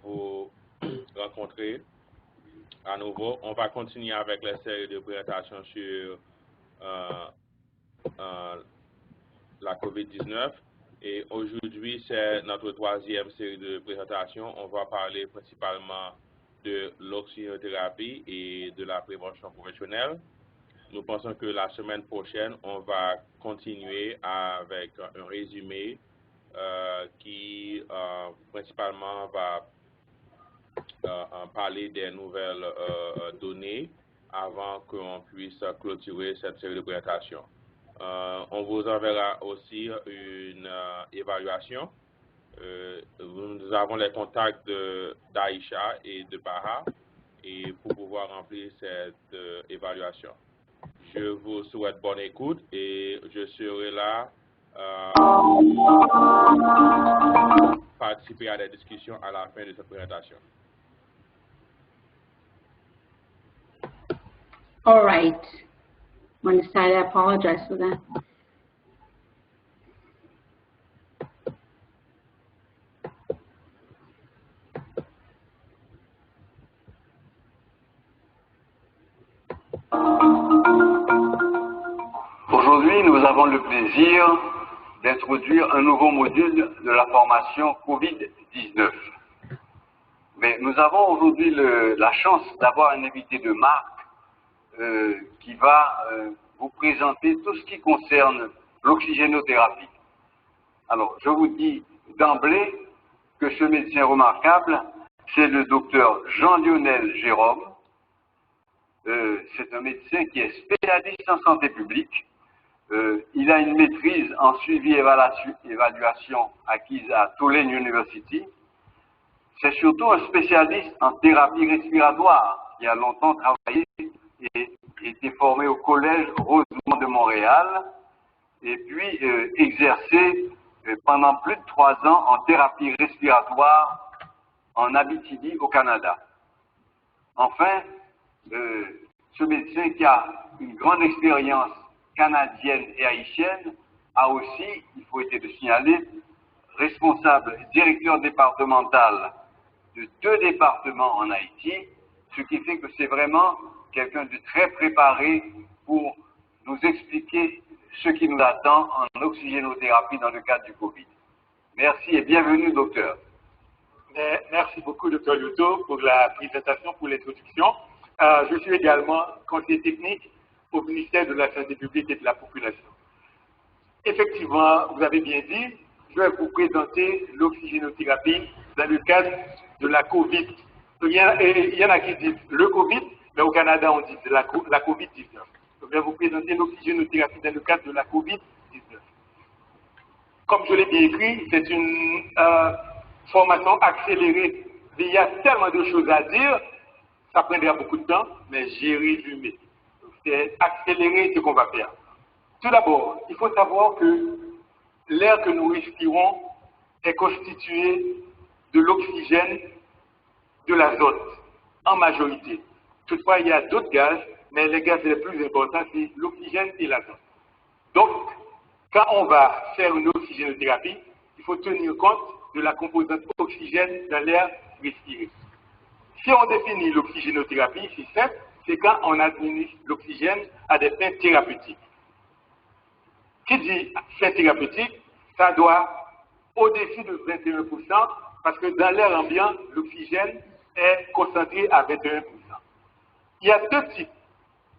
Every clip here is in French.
vous rencontrer à nouveau. On va continuer avec la série de présentations sur la COVID-19. Et aujourd'hui, c'est notre troisième série de présentations. On va parler principalement de l'oxygénothérapie et de la prévention professionnelle. Nous pensons que la semaine prochaine, on va continuer avec un résumé qui principalement va parler des nouvelles données avant qu'on puisse clôturer cette série de présentations. On vous enverra aussi une évaluation. Nous avons les contacts d'Aïcha et de Baha et pour pouvoir remplir cette évaluation. Je vous souhaite bonne écoute et je serai là pour participer à des discussions à la fin de cette présentation. All right. When it's time, I apologize for that. Aujourd'hui, nous avons le plaisir d'introduire un nouveau module de la formation COVID-19. Mais nous avons aujourd'hui la chance d'avoir un invité de marque qui va vous présenter tout ce qui concerne l'oxygénothérapie. Alors, je vous dis d'emblée que ce médecin remarquable, c'est le docteur Jean-Lionel Jérôme. C'est un médecin qui est spécialiste en santé publique. Il a une maîtrise en suivi et évaluation acquise à Tulane University. C'est surtout un spécialiste en thérapie respiratoire qui a longtemps travaillé et été formé au Collège Rosemont de Montréal et puis exercé pendant plus de 3 ans en thérapie respiratoire en Abitibi au Canada. Enfin, ce médecin qui a une grande expérience canadienne et haïtienne a aussi, il faut être de signaler, responsable directeur départemental de 2 départements en Haïti, ce qui fait que c'est vraiment quelqu'un de très préparé pour nous expliquer ce qui nous attend en oxygénothérapie dans le cadre du Covid. Merci et bienvenue, docteur. Merci beaucoup, docteur Yuto, pour la présentation, pour l'introduction. Je suis également conseiller technique au ministère de la Santé publique et de la Population. Effectivement, vous avez bien dit, je vais vous présenter l'oxygénothérapie dans le cadre de la COVID. Il y en a qui disent le Covid, mais au Canada, on dit la COVID-19. Je vais vous présenter l'oxygénothérapie dans le cadre de la COVID-19. Comme je l'ai bien écrit, c'est une formation accélérée. Il y a tellement de choses à dire, ça prendra beaucoup de temps, mais j'ai résumé. C'est accélérer ce qu'on va faire. Tout d'abord, il faut savoir que l'air que nous respirons est constitué de l'oxygène, de l'azote, en majorité. Toutefois, il y a d'autres gaz, mais les gaz les plus importants, c'est l'oxygène et l'azote. Donc, quand on va faire une oxygénothérapie, il faut tenir compte de la composante oxygène dans l'air respiré. Si on définit l'oxygénothérapie, c'est simple, c'est quand on administre l'oxygène à des fins thérapeutiques. Qui dit fin thérapeutique, ça doit au-dessus de 21%, parce que dans l'air ambiant, l'oxygène est concentré à 21%. Il y a 2 types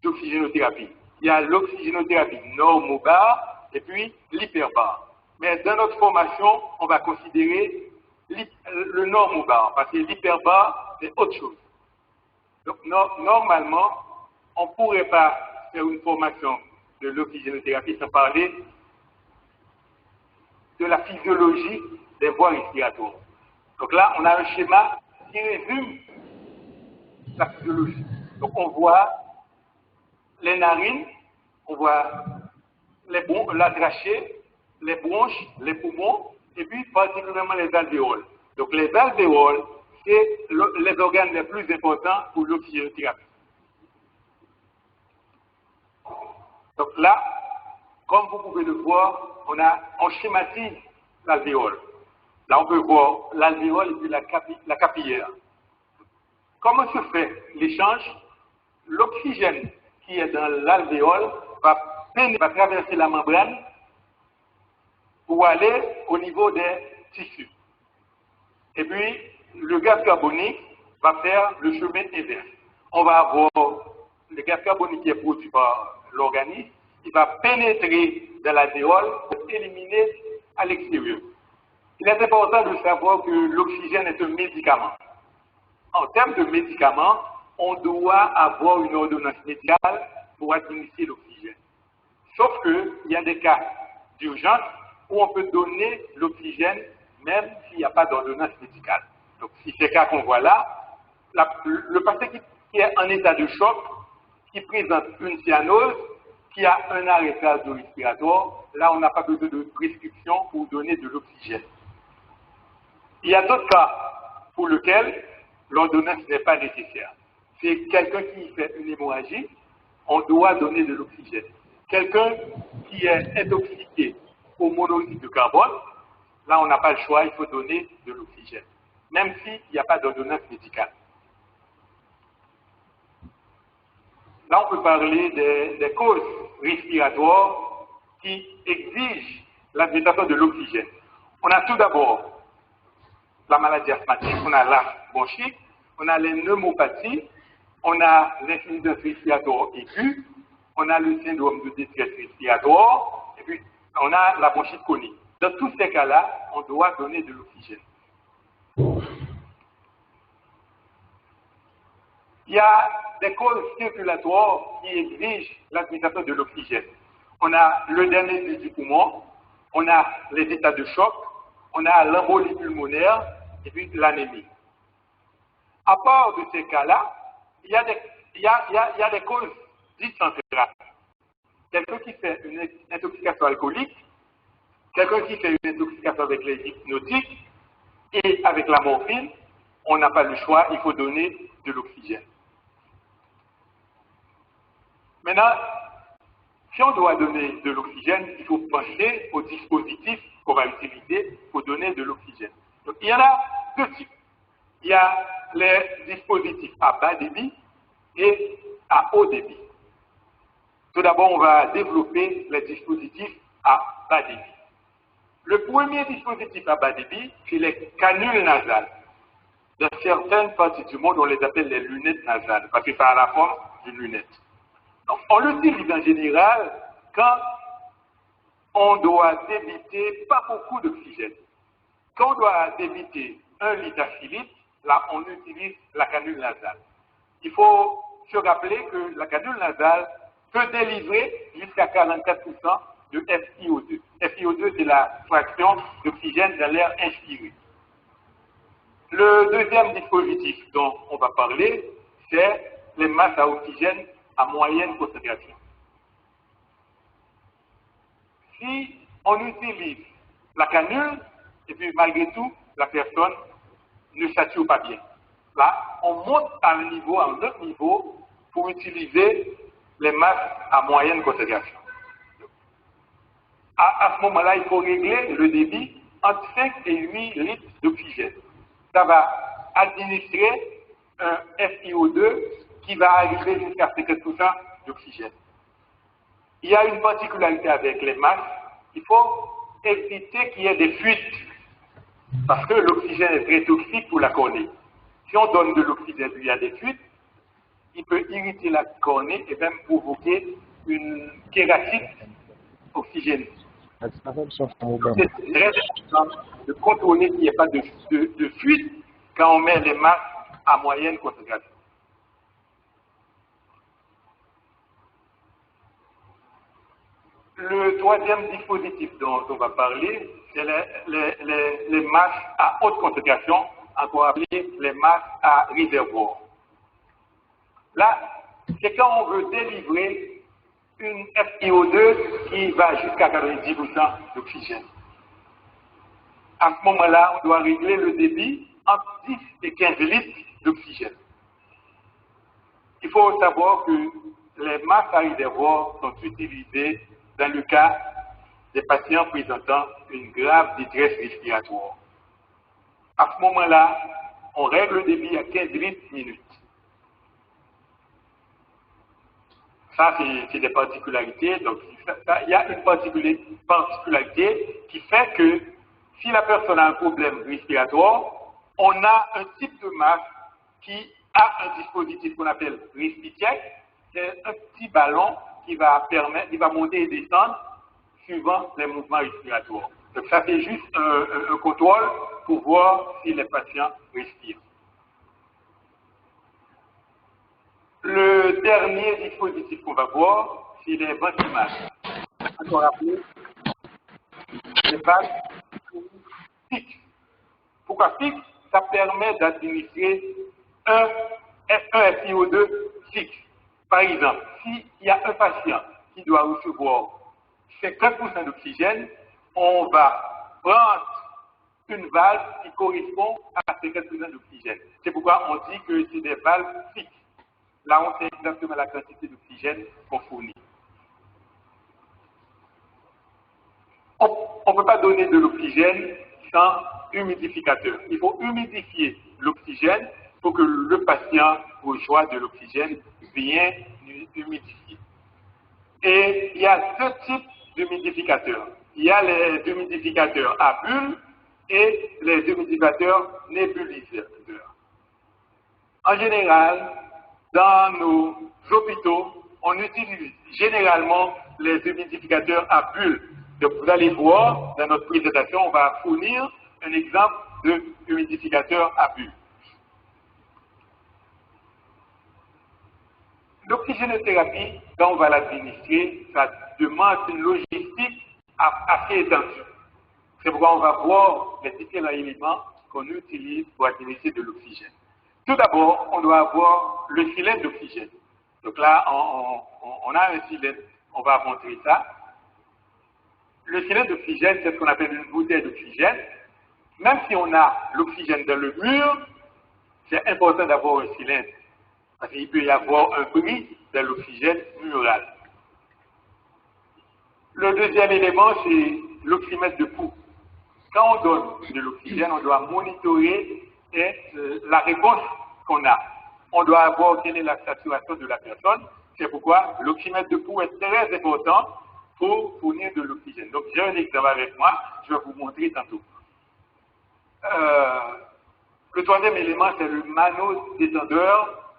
d'oxygénothérapie. Il y a l'oxygénothérapie normobare et puis l'hyperbare. Mais dans notre formation, on va considérer le normobare, parce que l'hyperbare, c'est autre chose. Donc, normalement, on ne pourrait pas faire une formation de l'oxygénothérapie sans parler de la physiologie des voies respiratoires. Donc là, on a un schéma qui résume la physiologie. Donc on voit les narines, on voit la trachée, les bronches, les poumons, et puis particulièrement les alvéoles. Donc les alvéoles, c'est les organes les plus importants pour l'oxygénothérapie. Donc là, comme vous pouvez le voir, on schématise l'alvéole. Là, on peut voir l'alvéole et puis la capillaire. Comment se fait l'échange? L'oxygène qui est dans l'alvéole va traverser la membrane pour aller au niveau des tissus. Et puis, le gaz carbonique va faire le chemin inverse. On va avoir le gaz carbonique qui est produit par l'organisme, il va pénétrer dans l'alvéole pour éliminer à l'extérieur. Il est important de savoir que l'oxygène est un médicament. En termes de médicament, on doit avoir une ordonnance médicale pour administrer l'oxygène. Sauf qu'il y a des cas d'urgence où on peut donner l'oxygène même s'il n'y a pas d'ordonnance médicale. Donc, si c'est le cas qu'on voit là, le patient qui est en état de choc, qui présente une cyanose, qui a un arrêt cardio-respiratoire, là, on n'a pas besoin de prescription pour donner de l'oxygène. Il y a d'autres cas pour lesquels l'ordonnance n'est pas nécessaire. C'est quelqu'un qui fait une hémorragie, on doit donner de l'oxygène. Quelqu'un qui est intoxiqué au monoxyde de carbone, là, on n'a pas le choix, il faut donner de l'oxygène, même s'il n'y a pas d'ordonnance médicale. Là, on peut parler des causes respiratoires qui exigent l'administration de l'oxygène. On a tout d'abord la maladie asthmatique, on a l'asthme bronchique, on a les pneumopathies, on a l'insuffisance respiratoire aiguë, on a le syndrome de détresse respiratoire, et puis on a la bronchite chronique. Dans tous ces cas-là, on doit donner de l'oxygène. Il y a des causes circulatoires qui exigent l'administration de l'oxygène. On a le dernier du poumon, on a les états de choc, on a l'embolie pulmonaire et puis l'anémie. À part de ces cas-là, il y a des causes dites centrales. Quelqu'un qui fait une intoxication alcoolique, quelqu'un qui fait une intoxication avec les hypnotiques et avec la morphine, on n'a pas le choix, il faut donner de l'oxygène. Maintenant, si on doit donner de l'oxygène, il faut penser au dispositif qu'on va utiliser pour donner de l'oxygène. Donc, il y en a deux types. Il y a les dispositifs à bas débit et à haut débit. Tout d'abord, on va développer les dispositifs à bas débit. Le premier dispositif à bas débit, c'est les canules nasales. Dans certaines parties du monde, on les appelle les lunettes nasales, parce que ça a la forme d'une lunette. Donc, on l'utilise en général quand on doit débiter pas beaucoup d'oxygène. Quand on doit débiter 1 litre à 6 litres, là, on utilise la canule nasale. Il faut se rappeler que la canule nasale peut délivrer jusqu'à 44% de FiO2. FiO2, c'est la fraction d'oxygène dans l'air inspiré. Le deuxième dispositif dont on va parler, c'est les masques à oxygène à moyenne concentration. Si on utilise la canule, et puis malgré tout, la personne ne sature pas bien. Là, on monte à un autre niveau, pour utiliser les masques à moyenne concentration. À ce moment-là, il faut régler le débit entre 5 et 8 litres d'oxygène. Ça va administrer un FiO2 qui va arriver jusqu'à 50% d'oxygène. Il y a une particularité avec les masques, il faut éviter qu'il y ait des fuites, parce que l'oxygène est très toxique pour la cornée. Si on donne de l'oxygène et il y a des fuites, il peut irriter la cornée et même provoquer une kératite oxygénée. C'est très important de contrôler qu'il n'y ait pas de fuite quand on met les masques à moyenne concentration. Le troisième dispositif dont on va parler, c'est les masques à haute concentration, encore appelés les masques à réservoir. Là, c'est quand on veut délivrer une FiO2 qui va jusqu'à 90% d'oxygène. À ce moment-là, on doit régler le débit entre 10 et 15 litres d'oxygène. Il faut savoir que les masques à réservoir sont utilisés dans le cas des patients présentant une grave détresse respiratoire. ce moment-là, on règle le débit à 15 litres minutes. Ça, c'est des particularités. Donc, il y a une particularité qui fait que si la personne a un problème respiratoire, on a un type de masque qui a un dispositif qu'on appelle RespiCheck. C'est un petit ballon qui va monter et descendre suivant les mouvements respiratoires. Donc, ça, c'est juste un contrôle pour voir si les patients respirent. Le dernier dispositif qu'on va voir, c'est les ventimasques. Encore rappelé, les masques fixes. Pourquoi fixe? Ça permet d'administrer un SiO2 fixe. Par exemple, s'il y a un patient qui doit recevoir 50% d'oxygène, on va prendre une valve qui correspond à 50% d'oxygène. C'est pourquoi on dit que c'est des valves fixes. Là, on sait exactement la quantité d'oxygène qu'on fournit. On ne peut pas donner de l'oxygène sans humidificateur. Il faut humidifier l'oxygène pour que le patient reçoive de l'oxygène bien humidifié. Et il y a deux types d'humidificateurs. Il y a les humidificateurs à bulles et les humidificateurs nébuliseurs. En général, dans nos hôpitaux, on utilise généralement les humidificateurs à bulles. Donc, vous allez voir, dans notre présentation, on va fournir un exemple de humidificateur à bulles. L'oxygénothérapie, quand on va l'administrer, ça demande une logistique assez étendue. C'est pourquoi on va voir les différents éléments qu'on utilise pour administrer de l'oxygène. Tout d'abord, on doit avoir le cylindre d'oxygène. Donc là, on a un cylindre, on va montrer ça. Le cylindre d'oxygène, c'est ce qu'on appelle une bouteille d'oxygène. Même si on a l'oxygène dans le mur, c'est important d'avoir un cylindre. Parce qu'il peut y avoir un bris dans l'oxygène mural. Le deuxième élément, c'est l'oxymètre de pouls. Quand on donne de l'oxygène, on doit monitorer la réponse qu'on a. On doit avoir quelle est la saturation de la personne. C'est pourquoi l'oxymètre de pouls est très important pour fournir de l'oxygène. Donc, j'ai un exemple avec moi, je vais vous montrer tantôt. Le troisième élément, c'est le manodétendeur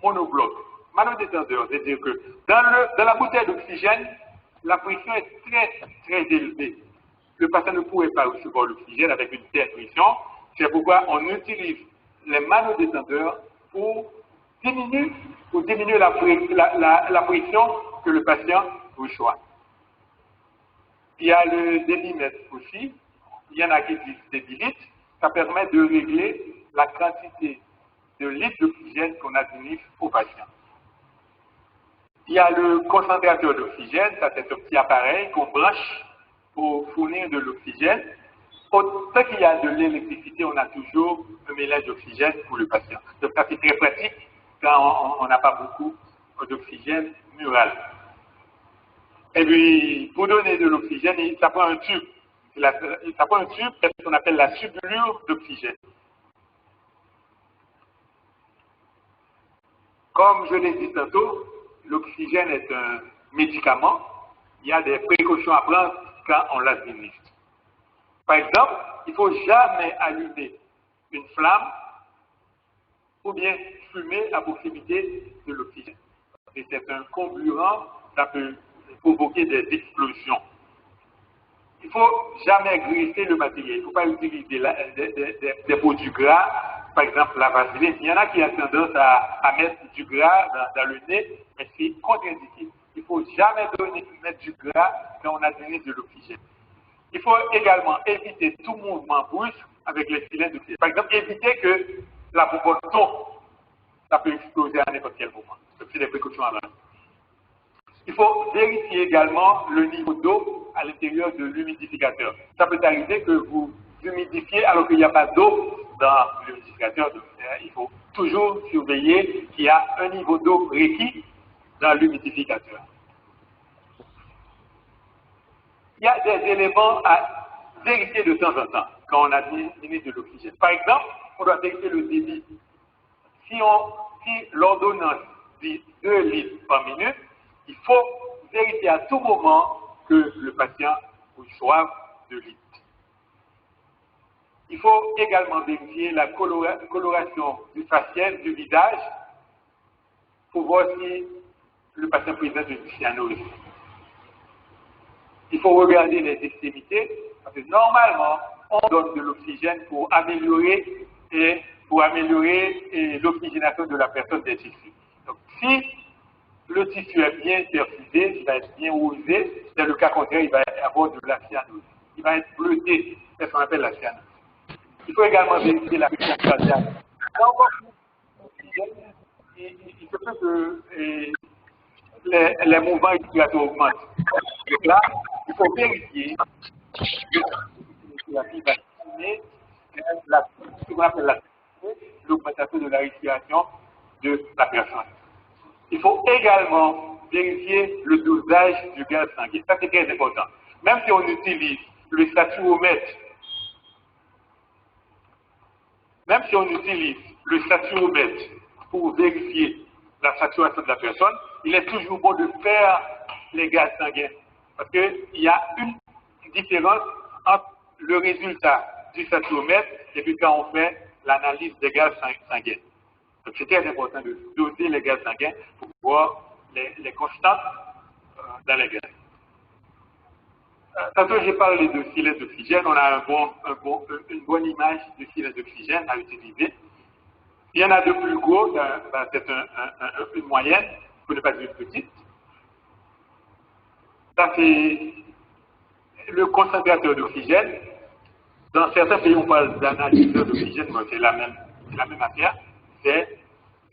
monobloc. Manodétendeur, c'est-à-dire que dans la bouteille d'oxygène, la pression est très, très élevée. Le patient ne pourrait pas recevoir l'oxygène avec une telle pression. C'est pourquoi on utilise les manodétendeurs pour diminuer la pression que le patient reçoit. Il y a le débitmètre aussi. Il y en a qui disent débitlitres. Ça permet de régler la quantité de litres d'oxygène qu'on administre aux patients. Il y a le concentrateur d'oxygène. Ça, c'est un petit appareil qu'on branche pour fournir de l'oxygène. Tant qu'il y a de l'électricité, on a toujours un mélange d'oxygène pour le patient. Donc, ça, c'est très pratique quand on n'a pas beaucoup d'oxygène mural. Et puis, pour donner de l'oxygène, ça prend un tube. Ça prend un tube, c'est ce qu'on appelle la tubulure d'oxygène. Comme je l'ai dit tantôt, l'oxygène est un médicament. Il y a des précautions à prendre quand on l'administre. Par exemple, il ne faut jamais allumer une flamme ou bien fumer à proximité de l'oxygène. Et c'est un comburant, ça peut provoquer des explosions. Il ne faut jamais graisser le matériel. Il ne faut pas utiliser des produits gras, par exemple la vaseline. Il y en a qui ont tendance à mettre du gras dans le nez, mais c'est contre-indiqué. Il ne faut jamais mettre du gras quand on administre de l'oxygène. Il faut également éviter tout mouvement brusque avec les cylindres d'oxygène. Par exemple, éviter que la bombe tombe. Ça peut exploser à n'importe quel moment. Donc, c'est des précautions à prendre. Il faut vérifier également le niveau d'eau à l'intérieur de l'humidificateur. Ça peut arriver que vous humidifiez alors qu'il n'y a pas d'eau dans l'humidificateur. Donc, il faut toujours surveiller qu'il y a un niveau d'eau requis dans l'humidificateur. Il y a des éléments à vérifier de temps en temps. quand on administre de l'oxygène. Par exemple, on doit vérifier le débit. Si l'ordonnance dit 2 litres par minute, il faut vérifier à tout moment que le patient reçoive 2 litres. Il faut également vérifier la coloration du faciès, du visage, pour voir si le patient présente une cyanose. Il faut regarder les extrémités, parce que normalement, on donne de l'oxygène pour améliorer l'oxygénation de la personne des tissus. Donc, si le tissu est bien perfusé, il va être bien osé, dans le cas contraire, il va avoir de la cyanose. Il va être bleuté, c'est ce qu'on appelle la cyanose. Il faut également vérifier la pression cardiaque. Quand on voit l'oxygène, il se peut que les mouvements respiratoires augmentent. Donc là, il faut vérifier que la thérapie va stimuler ce qu'on appelle l'augmentation de la respiration de la personne. Il faut également vérifier le dosage du gaz sanguin. Ça, c'est très important. Même si on utilise le saturomètre, pour vérifier la saturation de la personne, il est toujours bon de faire les gaz sanguins. Parce qu'il y a une différence entre le résultat du saturomètre et puis quand on fait l'analyse des gaz sanguins. Donc c'est très important de doser les gaz sanguins pour voir les constantes dans les gaz. Tantôt j'ai parlé de cylindre d'oxygène, on a une bonne image de cylindre d'oxygène à utiliser. Il y en a de plus gros, c'est une moyenne, pour ne pas dire une petite. Ça c'est le concentrateur d'oxygène. Dans certains pays, on parle d'analyseur d'oxygène, mais c'est la même affaire.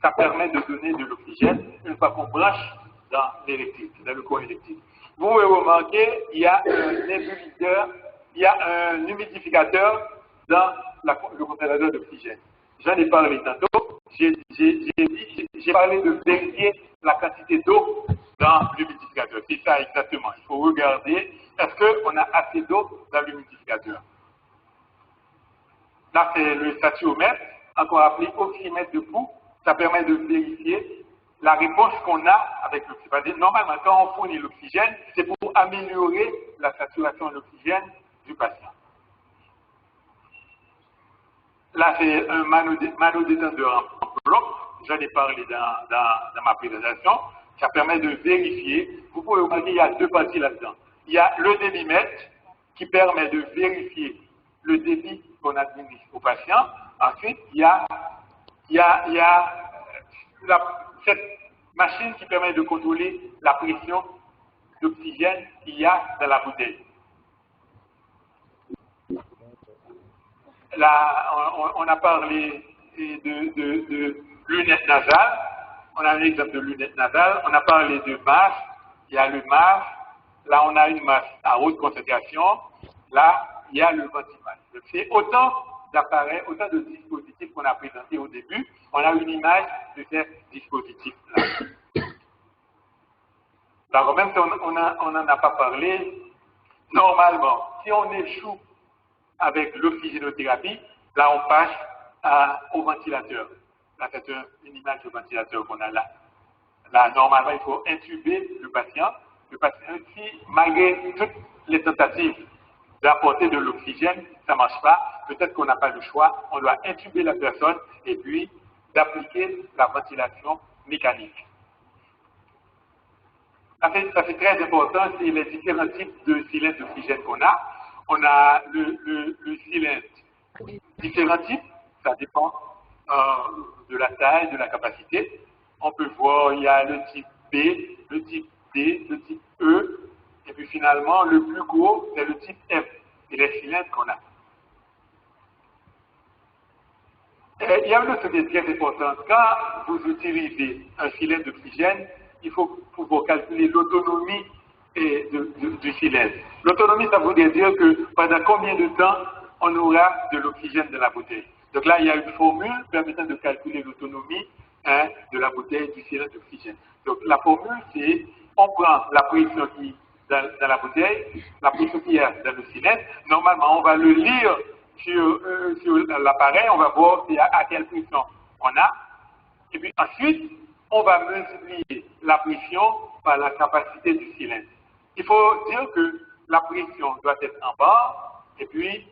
Ça permet de donner de l'oxygène une fois qu'on branche dans l'électrique, dans le courant électrique. Vous pouvez remarquer, il y a un nébuliseur, il y a un humidificateur dans le concentrateur d'oxygène. J'en ai parlé tantôt. J'ai parlé de vérifier la quantité d'eau dans l'humidificateur. C'est ça exactement. Il faut regarder, est-ce qu'on a assez d'eau dans l'humidificateur? Là, c'est le saturomètre, encore appelé oxymètre de pouls. Ça permet de vérifier la réponse qu'on a avec l'oxygène. Normalement, quand on fournit l'oxygène, c'est pour améliorer la saturation d'oxygène du patient. Là, c'est un manodétendeur en bloc. J'en ai parlé dans ma présentation. Ça permet de vérifier. Vous pouvez remarquer, il y a deux parties là-dedans. Il y a le débitmètre qui permet de vérifier le débit qu'on administre au patient. Ensuite, il y a cette machine qui permet de contrôler la pression d'oxygène qu'il y a dans la bouteille. Là, on a parlé de lunettes nasales. On a un exemple de lunettes nasales. On a parlé de masque. Il y a le masque. Là, on a une masque à haute concentration. Là, il y a le ventimasque. Donc, c'est autant d'appareils, autant de dispositifs qu'on a présentés au début. On a une image de ces dispositifs-là. Alors, même si on n'en a pas parlé, normalement, si on échoue avec l'oxygénothérapie, là, on passe au ventilateur. Là, c'est une image de ventilateur qu'on a là. Là, normalement, il faut intuber le patient. Le patient, si malgré toutes les tentatives d'apporter de l'oxygène, ça ne marche pas, peut-être qu'on n'a pas le choix, on doit intuber la personne et puis d'appliquer la ventilation mécanique. Ça c'est très important, c'est les différents types de cylindres d'oxygène qu'on a. On a le cylindre, différents types, ça dépend de la taille, de la capacité. On peut voir, il y a le type B, le type D, le type E, et puis finalement, le plus gros, c'est le type F, c'est les cylindres qu'on a. Il y a une autre chose qui est très importante. Quand vous utilisez un cylindre d'oxygène, il faut pouvoir calculer l'autonomie du cylindre. L'autonomie, ça voudrait dire que pendant combien de temps on aura de l'oxygène dans la bouteille. Donc là, il y a une formule permettant de calculer l'autonomie de la bouteille du cylindre d'oxygène. Donc la formule, c'est on prend la pression qui est dans la bouteille, la pression qui est dans le cylindre. Normalement, on va le lire sur l'appareil, on va voir à quelle pression on a. Et puis ensuite, on va multiplier la pression par la capacité du cylindre. Il faut dire que la pression doit être en bas, et puis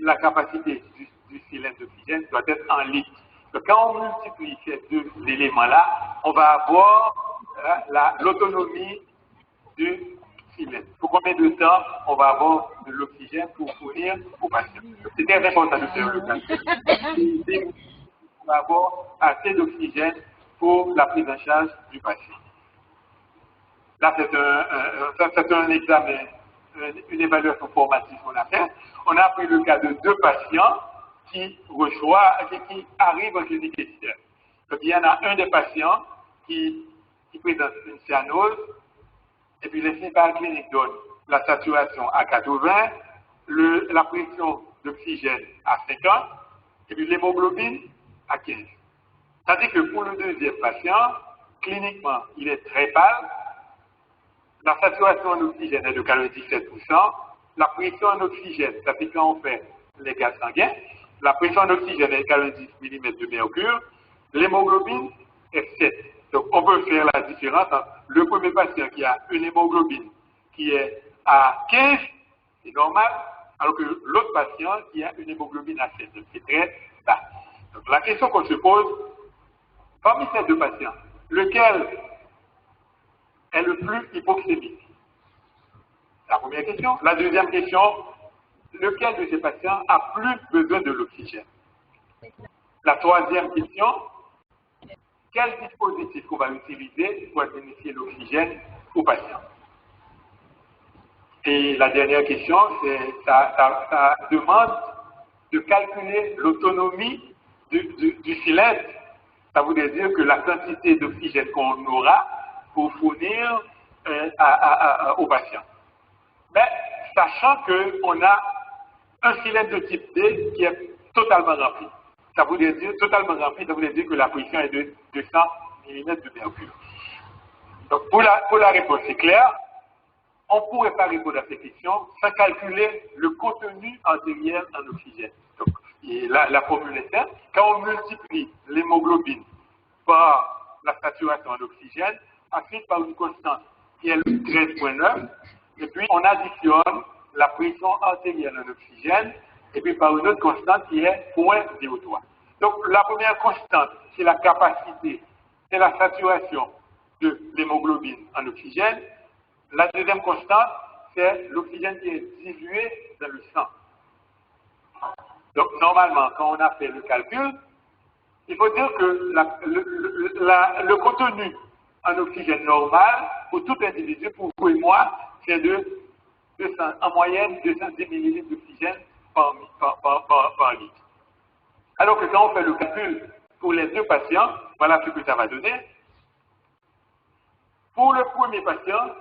la capacité du cylindre d'oxygène doit être en litre. Donc, quand on multiplie ces deux éléments-là, on va avoir l'autonomie du cylindre. Pour combien de temps on va avoir de l'oxygène pour fournir aux patients? C'est très important de faire le calcul. On va avoir assez d'oxygène pour la prise en charge du patient. Là, c'est un examen, une évaluation formative qu'on a fait. On a pris le cas de 2 patients qui arrivent en clinique externe. Donc, il y en a un des patients qui présente une cyanose, et puis les signes cliniques donnent la saturation à 80, la pression d'oxygène à 50, et puis l'hémoglobine à 15. C'est-à-dire que pour le deuxième patient, cliniquement, il est très pâle, la saturation en oxygène est de 97%, la pression en oxygène, ça fait quand on fait les gaz sanguins, la pression en oxygène est 90 mm de mercure, l'hémoglobine est 7. Donc on peut faire la différence entre le premier patient qui a une hémoglobine qui est à 15, c'est normal, alors que l'autre patient qui a une hémoglobine à 7, donc c'est très bas. Donc la question qu'on se pose, parmi ces 2 patients, lequel est le plus hypoxémique? La première question. La deuxième question, lequel de ces patients a plus besoin de l'oxygène? La troisième question, quel dispositif on va utiliser pour administrer l'oxygène aux patients? Et la dernière question, ça demande de calculer l'autonomie du cylindre. Ça voudrait dire que la quantité d'oxygène qu'on aura pour fournir aux patients. Mais sachant qu'on a un cylindre de type D qui est totalement rempli. Ça voudrait dire totalement rempli, ça voudrait dire que la pression est de 200 mm de mercure. Donc pour la réponse, c'est clair. On ne pourrait pas répondre à ces questions sans calculer le contenu artériel en oxygène. Donc, la formule est simple. Quand on multiplie l'hémoglobine par la saturation en oxygène, ensuite par une constante qui est le 13,9, et puis on additionne la pression artérielle en oxygène, et puis par une autre constante qui est 0,03. Donc la première constante, c'est la capacité, c'est la saturation de l'hémoglobine en oxygène. La deuxième constante, c'est l'oxygène qui est dilué dans le sang. Donc normalement, quand on a fait le calcul, il faut dire que le contenu en oxygène normal pour tout individu, pour vous et moi, c'est en moyenne 210 ml d'oxygène par litre. Alors que quand on fait le calcul pour les 2 patients, voilà ce que ça va donner. Pour le premier patient,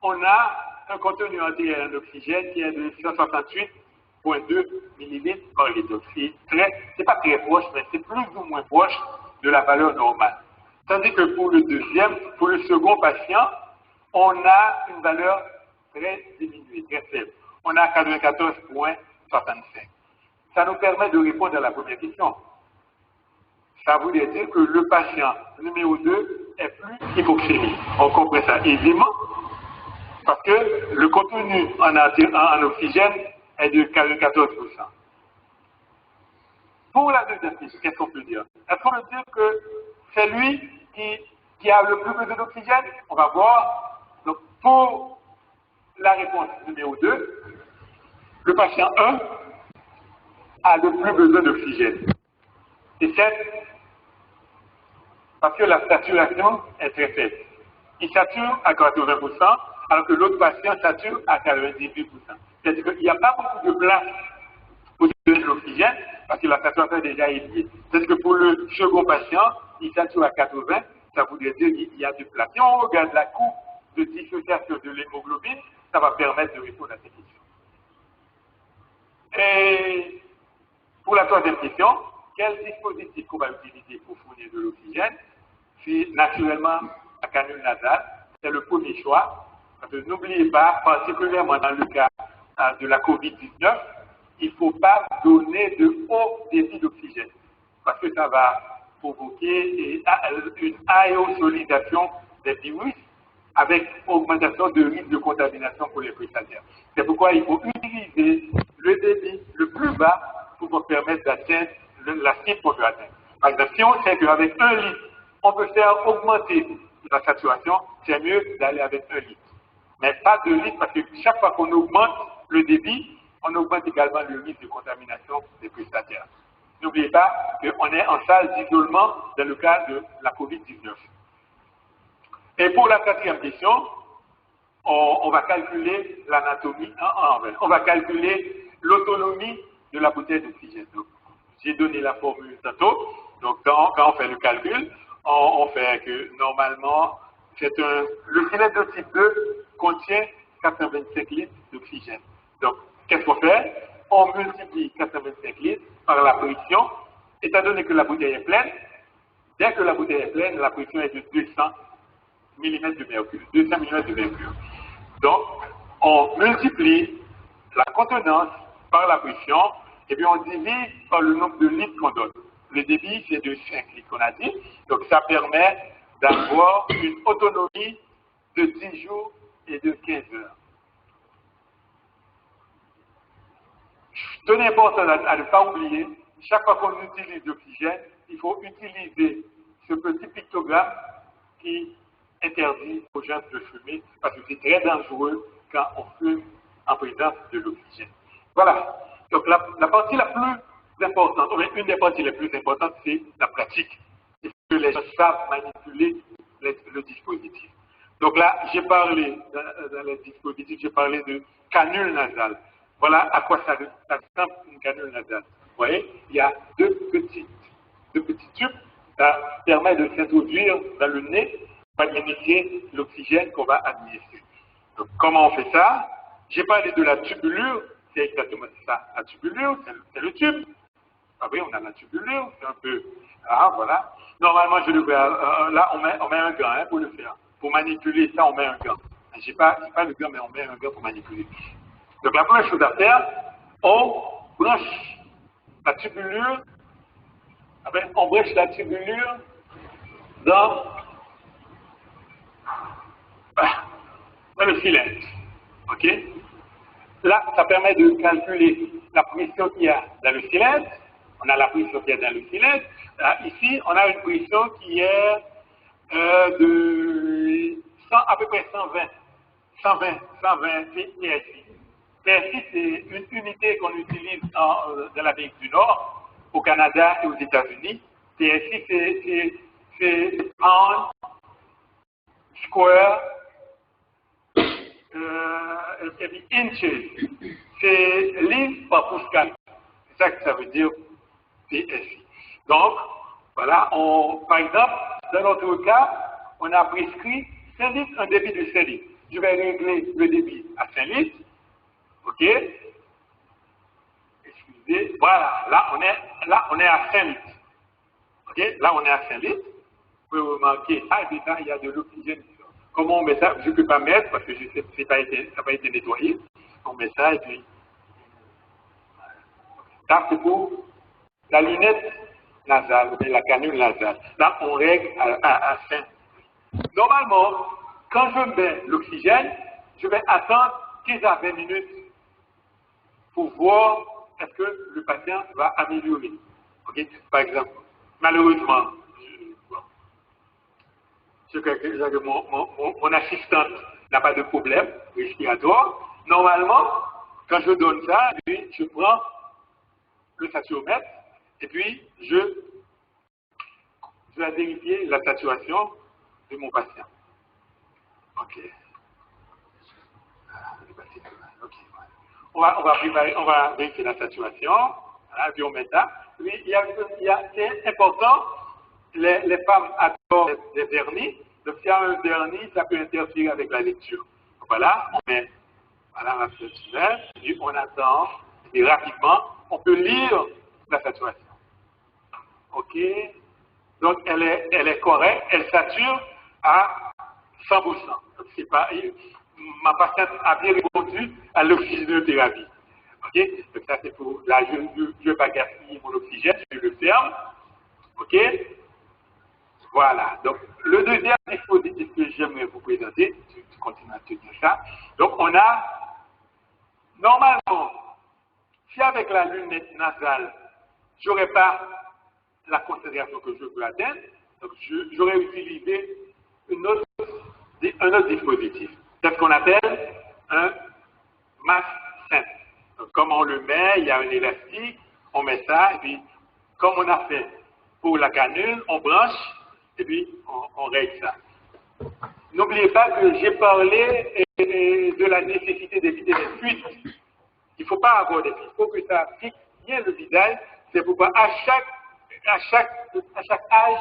on a un contenu artériel en oxygène qui est de 168,2 ml par litre. C'est pas très proche, mais c'est plus ou moins proche de la valeur normale. Tandis que pour le second patient, on a une valeur très diminuée, très faible. On a 94,65. Ça nous permet de répondre à la première question. Ça voudrait dire que le patient numéro 2 est plus hypoxémique. On comprend ça aisément parce que le contenu en oxygène est de 14%. Pour la deuxième question, qu'est-ce qu'on peut dire? Est-ce qu'on peut dire que c'est lui qui a le plus besoin d'oxygène? On va voir. Donc, pour la réponse numéro 2, le patient 1 a le plus besoin d'oxygène. Et c'est parce que la saturation est très faible. Il sature à 80%, alors que l'autre patient sature à 98%. C'est-à-dire qu'il n'y a pas beaucoup de place pour donner de l'oxygène, parce que la saturation est déjà élevée. C'est-à-dire que pour le second patient, il sature à 80, ça voudrait dire qu'il y a de place. Si on regarde la courbe de dissociation de l'hémoglobine, ça va permettre de répondre à cette question. Et pour la troisième question, quel dispositif qu'on va utiliser pour fournir de l'oxygène? C'est naturellement la canule nasale, c'est le premier choix. Parce que n'oubliez pas, particulièrement dans le cas de la COVID-19, il ne faut pas donner de haut débit d'oxygène, parce que ça va provoquer une aérosolisation des virus avec augmentation de risque de contamination pour les prestataires. C'est pourquoi il faut utiliser le débit le plus bas pour nous permettre d'atteindre la cible qu'on veut atteindre. Par exemple, si on sait qu'avec 1 litre, on peut faire augmenter la saturation, c'est mieux d'aller avec 1 litre. Mais pas 2 litres, parce que chaque fois qu'on augmente le débit, on augmente également le risque de contamination des prestataires. N'oubliez pas qu'on est en salle d'isolement dans le cas de la COVID-19. Et pour la 4e question, on va calculer l'anatomie, on va calculer l'autonomie de la bouteille d'oxygène. J'ai donné la formule tantôt. Donc, quand on fait le calcul, on fait que normalement, le cylindre de type 2 contient 425 litres d'oxygène. Donc, qu'est-ce qu'on fait? On multiplie 425 litres par la pression. Étant donné que la bouteille est pleine, dès que la bouteille est pleine, la pression est de 200 mm de mercure. 200 mm de mercure. Donc, on multiplie la contenance par la pression, et puis on divise par le nombre de litres qu'on donne. Le débit, c'est de 5 litres qu'on a dit. Donc, ça permet d'avoir une autonomie de 10 jours et de 15 heures. Tenez important à ne pas oublier, chaque fois qu'on utilise l'oxygène, il faut utiliser ce petit pictogramme qui interdit aux gens de fumer, parce que c'est très dangereux quand on fume en présence de l'oxygène. Voilà. Donc la partie la plus importante, une des parties les plus importantes, c'est la pratique. Et que les gens savent manipuler le dispositif. Donc là, j'ai parlé, dans le dispositif, j'ai parlé de canule nasale. Voilà à quoi ça ressemble une canule nasale. Vous voyez, il y a deux petits tubes. Ça permet de s'introduire dans le nez pour limiter l'oxygène qu'on va administrer. Donc, comment on fait ça? J'ai parlé de la tubulure. C'est exactement ça. La tubulure, c'est le tube. Ah oui, on a la tubulure. C'est un peu... Ah, voilà. Normalement, je devrais... là, on met un gant pour le faire. Pour manipuler ça, on met un gant. J'ai pas le gant, mais on met un gant pour manipuler. Donc, la première chose à faire, on branche la tubulure, on branche la tubulure dans le cylindre. OK? Là, ça permet de calculer la pression qu'il y a dans le cylindre. On a la pression qu'il y a dans le cylindre. Là, ici, on a une pression qui est de à peu près 120 PSI. PSI, c'est une unité qu'on utilise dans l'Amérique du Nord, au Canada et aux États-Unis. PSI, c'est pound, square, et puis inches. C'est livre par pouce carré. C'est ça que ça veut dire PSI. Donc, voilà, par exemple, dans notre cas, on a prescrit 5 litres, un débit de 5 litres. Je vais régler le débit à 5 litres. OK? Excusez. Voilà. Là, on est à 5 litres. OK? Là, on est à 5 litres. Vous pouvez remarquer, il y a de l'oxygène. Comment on met ça? Je ne peux pas mettre parce que ça n'a pas été nettoyé. On met ça et puis... Ça, c'est pour la lunette nasale, ou la canule nasale. Là, on règle à 5. Normalement, quand je mets l'oxygène, je vais attendre 15 à 20 minutes pour voir est-ce que le patient va améliorer. Okay? Par exemple, malheureusement, mon assistante n'a pas de problème respiratoire. Normalement, quand je donne ça, je prends le saturomètre et puis je vais vérifier la saturation de mon patient. OK. On va vérifier la saturation. Voilà, puis on met ça. Puis, c'est important, les femmes adorent des vernis. Donc, s'il y a un vernis, ça peut interférer avec la lecture. Voilà, on met la saturation, puis on attend, et rapidement, on peut lire la saturation. OK. Donc, elle est correcte, elle sature à 100%. Donc, ma patiente a bien répondu à l'oxygénothérapie. OK. OK? Donc ça, c'est pour... Là, je ne vais pas gaspiller mon oxygène, je le ferme. OK? Voilà. Donc, le deuxième dispositif que j'aimerais vous présenter, je continue à te dire ça. Donc, on a, normalement, si avec la lunette nasale, je n'aurais pas la concentration que je veux atteindre, donc j'aurais utilisé un autre dispositif. C'est ce qu'on appelle un masque simple. Donc, comme on le met, il y a un élastique, on met ça, et puis, comme on a fait pour la canule, on branche, et puis on règle ça. N'oubliez pas que j'ai parlé de la nécessité d'éviter les fuites. Il ne faut pas avoir des fuites, il faut que ça fixe bien le visage. C'est pourquoi à chaque âge,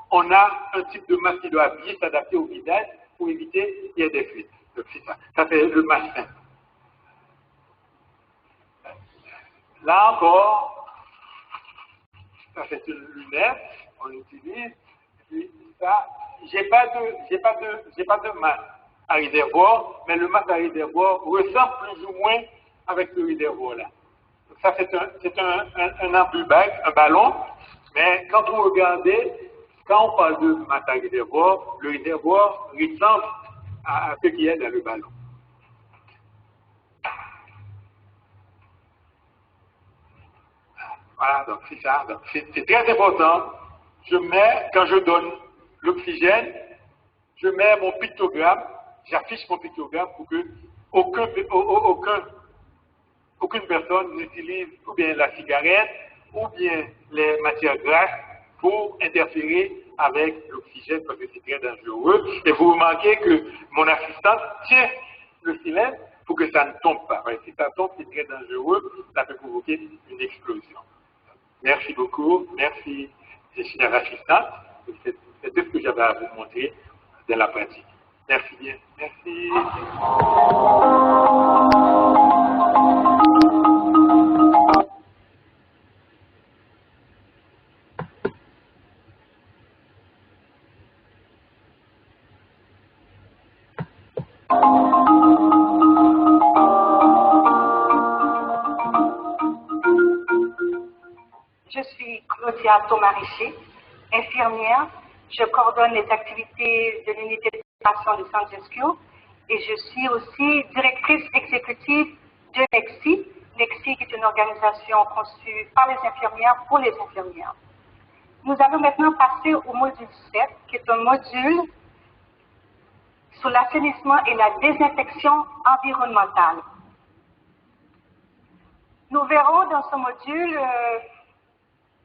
on a un type de masque qui doit bien s'adapter au visage pour éviter qu'il y ait des fuites. Donc c'est ça. Ça fait le masque simple. Là encore, ça c'est une lunette, on l'utilise. Puis ça, j'ai pas de masque à réservoir, mais le masque à réservoir ressemble plus ou moins avec ce réservoir là. Donc ça c'est un ambu-bag, un ballon, mais quand vous regardez, quand on parle de masque à réservoir, le réservoir ressemble à ce qu'il y a dans le ballon. Voilà, donc c'est ça. Donc c'est très important. Quand je donne l'oxygène, je mets mon pictogramme, j'affiche mon pictogramme pour que aucune personne n'utilise ou bien la cigarette ou bien les matières grasses pour interférer avec l'oxygène parce que c'est très dangereux. Et vous remarquez que mon assistante tient le silence pour que ça ne tombe pas. Si ça tombe, c'est très dangereux, ça peut provoquer une explosion. Merci beaucoup, merci, chère assistante. C'est tout ce que j'avais à vous montrer dans la pratique. Merci bien. Merci. Je suis Claudia Thomas-Richer, infirmière. Je coordonne les activités de l'unité de préparation du Centre Rescue et je suis aussi directrice exécutive de NEXI. NEXI qui est une organisation conçue par les infirmières pour les infirmières. Nous allons maintenant passer au module 7, qui est un module sur l'assainissement et la désinfection environnementale. Nous verrons dans ce module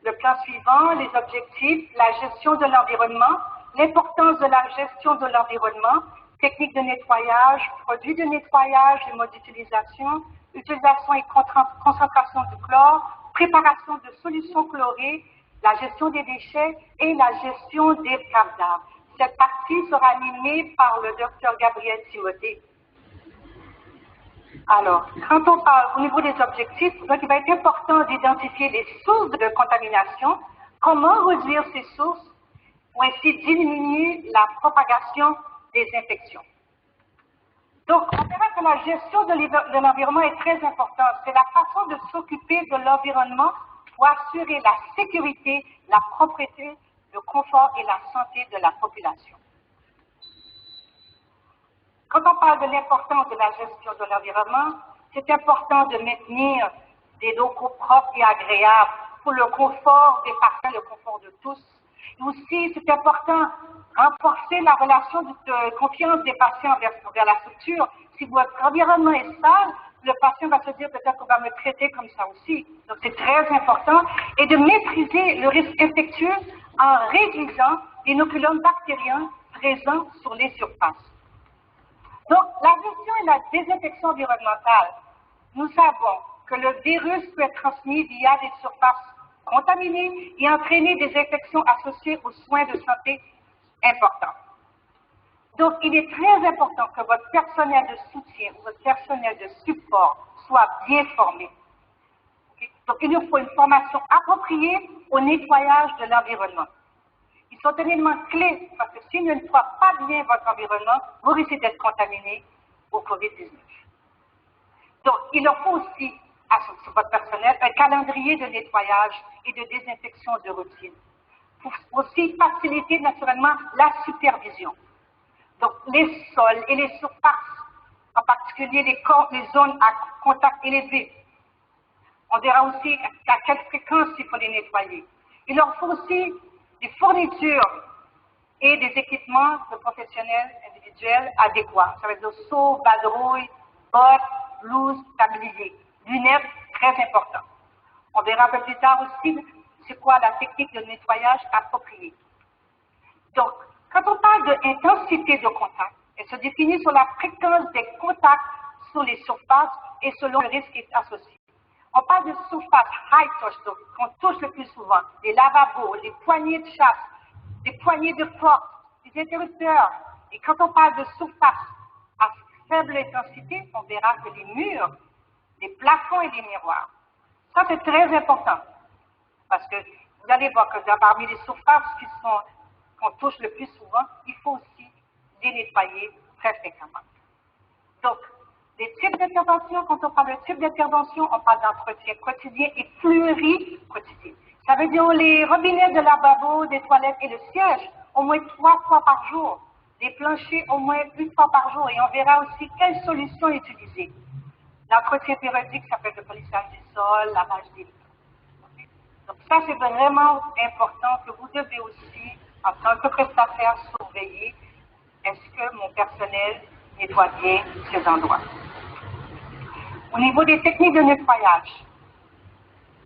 le plan suivant, les objectifs, la gestion de l'environnement, l'importance de la gestion de l'environnement, techniques de nettoyage, produits de nettoyage et mode d'utilisation, utilisation et concentration du chlore, préparation de solutions chlorées, la gestion des déchets et la gestion des cadavres. Cette partie sera animée par le Dr Gabriel Timothée. Alors, quand on parle au niveau des objectifs, donc il va être important d'identifier les sources de contamination, comment réduire ces sources pour ainsi diminuer la propagation des infections. Donc, on verra que la gestion de l'environnement est très importante. C'est la façon de s'occuper de l'environnement pour assurer la sécurité, la propreté, le confort et la santé de la population. Quand on parle de l'importance de la gestion de l'environnement, c'est important de maintenir des locaux propres et agréables pour le confort des patients, le confort de tous. Et aussi, c'est important de renforcer la relation de confiance des patients vers la structure. Si votre environnement est sale, le patient va se dire peut-être qu'on va me traiter comme ça aussi. Donc, c'est très important. Et de maîtriser le risque infectieux en réduisant l'inoculum bactérien présent sur les surfaces. Donc, la gestion et la désinfection environnementale, nous savons que le virus peut être transmis via des surfaces contaminées et entraîner des infections associées aux soins de santé importants. Donc, il est très important que votre personnel de soutien, votre personnel de support soit bien formé. Okay? Donc, il nous faut une formation appropriée au nettoyage de l'environnement. Ils sont tellement clés parce que si vous ne nettoyez pas bien votre environnement, vous risquez d'être contaminé au COVID-19. Donc, il leur faut aussi sur votre personnel un calendrier de nettoyage et de désinfection de routine. Pour aussi faciliter naturellement la supervision. Donc les sols et les surfaces, en particulier les zones à contact élevé. On verra aussi à quelle fréquence il faut les nettoyer. Il leur faut aussi des fournitures et des équipements de professionnels individuels adéquats. Ça veut dire seaux, vadrouilles, bottes, blouses, tabliers, lunettes, très important. On verra un peu plus tard aussi c'est quoi la technique de nettoyage appropriée. Donc, quand on parle d'intensité de contact, elle se définit sur la fréquence des contacts sur les surfaces et selon le risque qui est associé. On parle de surface high touch, donc qu'on touche le plus souvent, les lavabos, les poignées de chasse, les poignées de porte, les interrupteurs. Et quand on parle de surface à faible intensité, on verra que les murs, les plafonds et les miroirs. Ça, c'est très important. Parce que vous allez voir que parmi les surfaces qu'on touche le plus souvent, il faut aussi les nettoyer très fréquemment. Donc, les types d'intervention, quand on parle de type d'intervention, on parle d'entretien quotidien et pluri-quotidien. Ça veut dire les robinets de lavabo, des toilettes et le siège, au moins 3 fois par jour. Les planchers, au moins 1 fois par jour. Et on verra aussi quelles solutions utiliser. L'entretien périodique, ça peut être le polissage du sol, lavage des murs. Donc ça, c'est vraiment important que vous devez aussi, en tant que prestataire, surveiller est-ce que mon personnel nettoie bien ces endroits. Au niveau des techniques de nettoyage,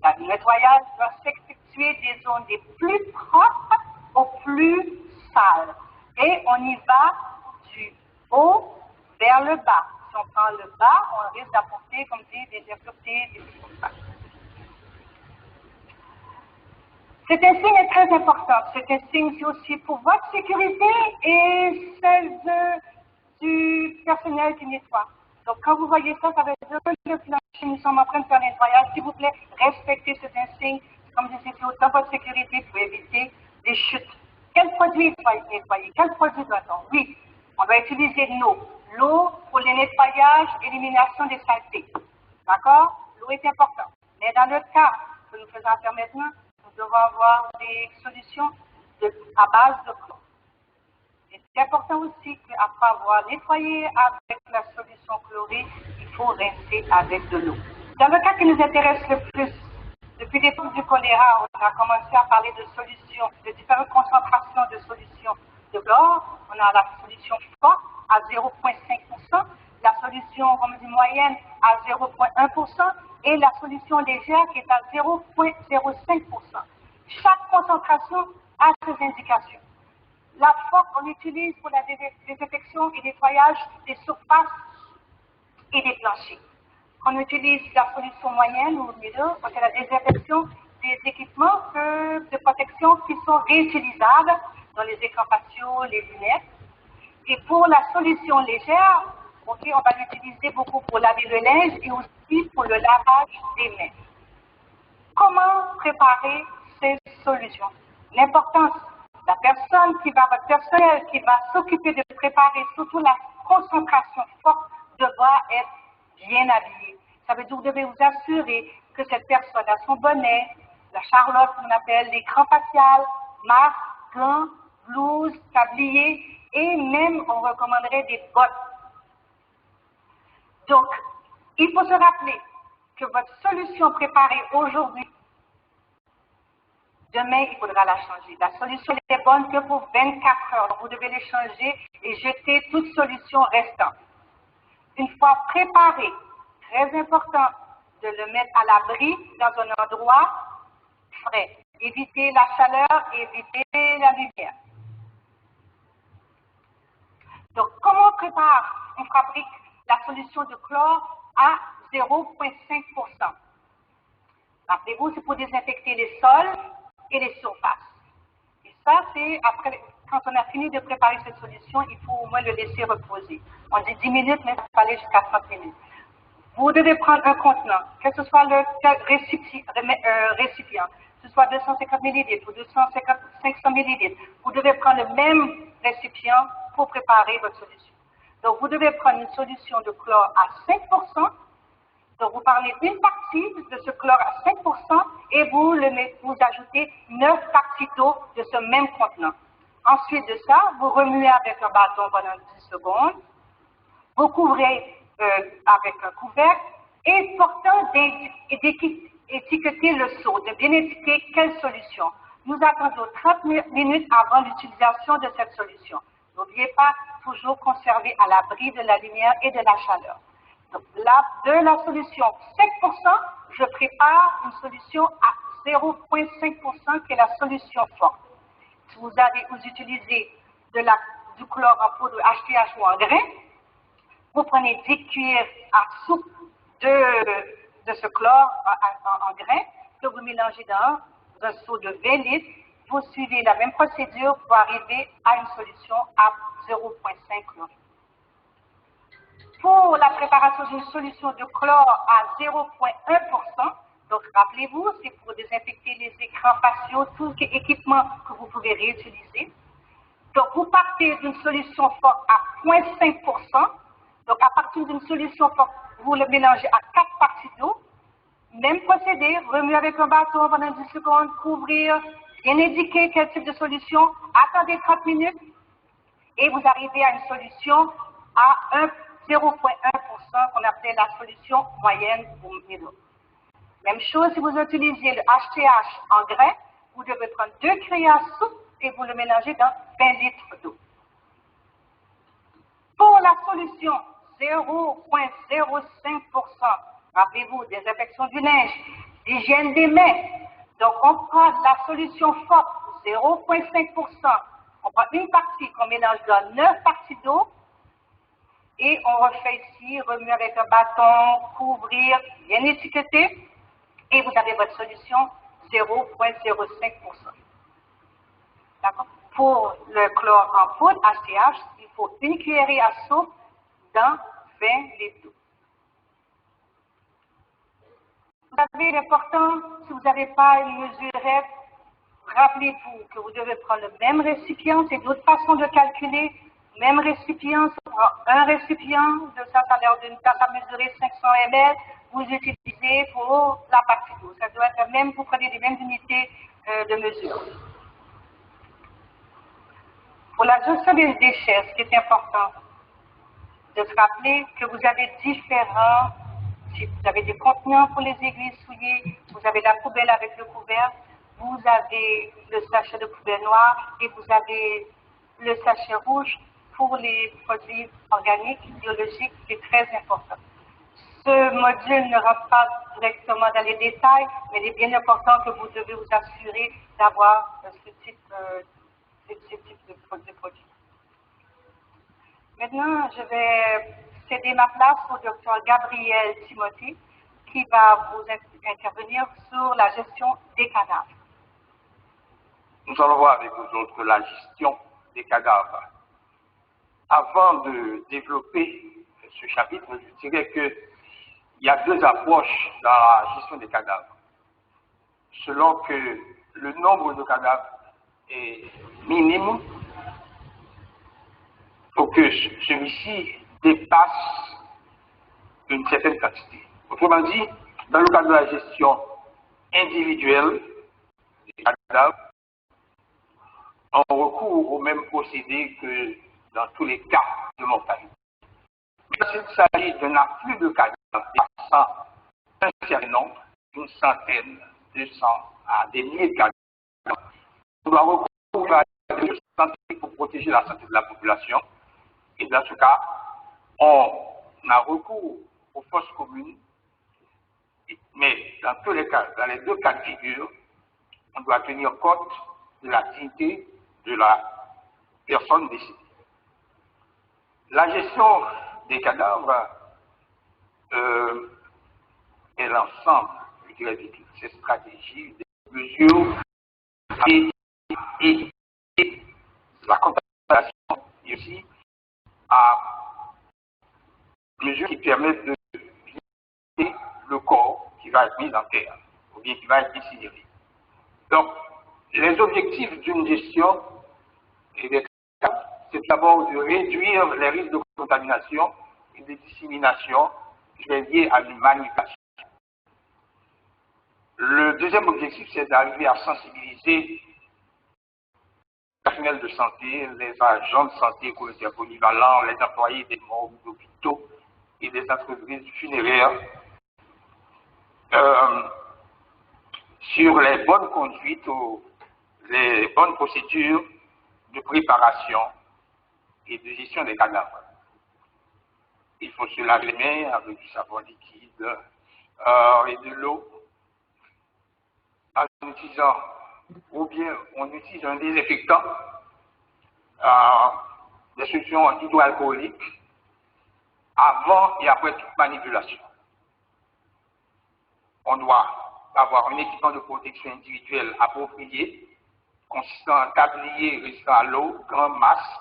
le nettoyage doit s'effectuer des zones les plus propres aux plus sales. Et on y va du haut vers le bas. Si on prend le bas, on risque d'apporter, comme dit, des impuretés, des surfaces. Cet insigne est très important. Cet insigne, c'est aussi pour votre sécurité et celle du personnel qui nettoie. Donc, quand vous voyez ça, ça veut dire que le plancher, nous sommes en train de faire le nettoyage. S'il vous plaît, respectez cet insigne. Comme je disais, c'est autant votre sécurité pour éviter des chutes. Quel produit doit être nettoyé? Quel produit doit-on? Oui, on va utiliser l'eau. L'eau pour les nettoyages, élimination des saletés. D'accord? L'eau est importante. Mais dans le cas que nous faisons faire maintenant, nous devons avoir des solutions à base de chlore. Et c'est important aussi qu'après avoir nettoyé avec la solution chlorée, il faut rincer avec de l'eau. Dans le cas qui nous intéresse le plus, depuis l'époque du choléra, on a commencé à parler de solutions, de différentes concentrations de solutions de chlore. On a la solution forte à 0,5%, la solution moyenne à 0,1% et la solution légère qui est à 0,05%. Chaque concentration a ses indications. La forte, on l'utilise pour la désinfection et nettoyage des surfaces et des planchers. On utilise la solution moyenne ou milieu pour la désinfection des équipements de protection qui sont réutilisables dans les écrans faciaux, les lunettes. Et pour la solution légère, on va l'utiliser beaucoup pour laver le linge et aussi pour le lavage des mains. Comment préparer ces solutions? L'importance, votre personnel qui va s'occuper de préparer surtout la concentration forte devra être bien habillé. Ça veut dire que vous devez vous assurer que cette personne a son bonnet, la charlotte qu'on appelle, l'écran facial, masque, gants, blouse, tablier et même on recommanderait des bottes. Donc, il faut se rappeler que votre solution préparée aujourd'hui, demain, il faudra la changer. La solution est bonne que pour 24 heures. Donc, vous devez les changer et jeter toute solution restante. Une fois préparé, très important de le mettre à l'abri dans un endroit frais. Éviter la chaleur et éviter la lumière. Donc, comment on fabrique la solution de chlore à 0,5%? Rappelez-vous, c'est pour désinfecter les sols et les surfaces. Et ça, c'est après, quand on a fini de préparer cette solution, il faut au moins le laisser reposer. On dit 10 minutes, mais ça peut aller jusqu'à 30 minutes. Vous devez prendre un contenant, que ce soit le récipient, que ce soit 250 ml ou 500 ml. Vous devez prendre le même récipient pour préparer votre solution. Donc, vous devez prendre une solution de chlore à 5% Donc, vous prenez une partie de ce chlore à 5% et vous ajoutez 9 parties d'eau de ce même contenant. Ensuite de ça, vous remuez avec un bâton pendant 10 secondes. Vous couvrez avec un couvercle et important d'étiqueter le seau, de bien indiquer quelle solution. Nous attendons 30 minutes avant l'utilisation de cette solution. N'oubliez pas, toujours conserver à l'abri de la lumière et de la chaleur. Donc là, de la solution 5%, je prépare une solution à 0,5% qui est la solution forte. Si vous utilisez du chlore en poudre HTH ou en grain, vous prenez 10 cuillères à soupe de ce chlore en grain que vous mélangez dans un seau de 20 litres. Vous suivez la même procédure pour arriver à une solution à 0,5 chlore. Pour la préparation d'une solution de chlore à 0,1%, donc rappelez-vous, c'est pour désinfecter les écrans faciaux, tout équipement que vous pouvez réutiliser. Donc vous partez d'une solution forte à 0,5%. Donc à partir d'une solution forte, vous le mélangez à 4 parties d'eau. Même procédé, remuer avec un bâton pendant 10 secondes, couvrir, bien indiquer quel type de solution, attendez 30 minutes et vous arrivez à une solution à 0,1% qu'on appelle la solution moyenne ou middle. Même chose si vous utilisez le HTH en grain, vous devez prendre 2 cuillères à soupe et vous le mélangez dans 20 litres d'eau. Pour la solution 0,05%, rappelez-vous, désinfection du linge, l'hygiène des mains. Donc, on prend la solution forte, 0,5%. On prend une partie qu'on mélange dans 9 parties d'eau et on refait ici, remuer avec un bâton, couvrir, bien étiqueter et vous avez votre solution 0,05%. D'accord? Pour le chlore en poudre, HTH, il faut une cuillerée à soupe dans 20 litres d'eau. Vous savez, l'important, si vous n'avez pas une mesurette, rappelez-vous que vous devez prendre le même récipient. C'est d'autres façons de calculer. Même récipient, ça prend un récipient, de ça a l'air d'une tasse à mesurer 500 ml. Vous utilisez pour la partie d'eau. Ça doit être même, vous prenez les mêmes unités de mesure. Pour la gestion des déchets, ce qui est important, de se rappeler que vous avez différents types. Vous avez des contenants pour les aiguilles souillées, vous avez la poubelle avec le couvert, vous avez le sachet de poubelle noire et vous avez le sachet rouge pour les produits organiques, biologiques, qui est très important. Ce module ne rentre pas directement dans les détails, mais il est bien important que vous devez vous assurer d'avoir ce type de produit. Maintenant, je vais céder ma place au Dr Gabriel Timothée, qui va vous intervenir sur la gestion des cadavres. Nous allons voir avec vous autres la gestion des cadavres. Avant de développer ce chapitre, je dirais qu'il y a deux approches dans la gestion des cadavres. Selon que le nombre de cadavres est minime, faut que celui-ci dépasse une certaine quantité. Autrement dit, dans le cadre de la gestion individuelle des cadavres, on recourt au même procédé que dans tous les cas de mortalité. Mais s'il s'agit d'un afflux de cadavres dépassant un certain nombre, une centaine, 200 à des milliers de cadavres, on doit recourir à des santé pour protéger la santé de la population. Et dans ce cas, on a recours aux forces communes, mais dans tous les cas, dans les deux cas de figure, on doit tenir compte de la dignité de la personne décédée. La gestion des cadavres est l'ensemble, je dirais, de toutes ces stratégies, des mesures et la contamination et aussi à mesures qui permettent de limiter le corps qui va être mis en terre ou bien qui va être incinéré. Donc, les objectifs d'une gestion c'est d'abord de réduire les risques de contamination et de dissémination qui est lié à une manipulation. Le deuxième objectif, c'est d'arriver à sensibiliser le personnel de santé, les agents de santé communautaire polyvalents, les employés des morgues d'hôpitaux et des entreprises funéraires sur les bonnes conduites ou les bonnes procédures de préparation et de gestion des cadavres. Il faut se laver les mains avec du savon liquide et de l'eau en utilisant, ou bien on utilise un désinfectant, des solutions hydroalcooliques avant et après toute manipulation. On doit avoir un équipement de protection individuelle approprié, consistant en tablier résistant à l'eau, grand masque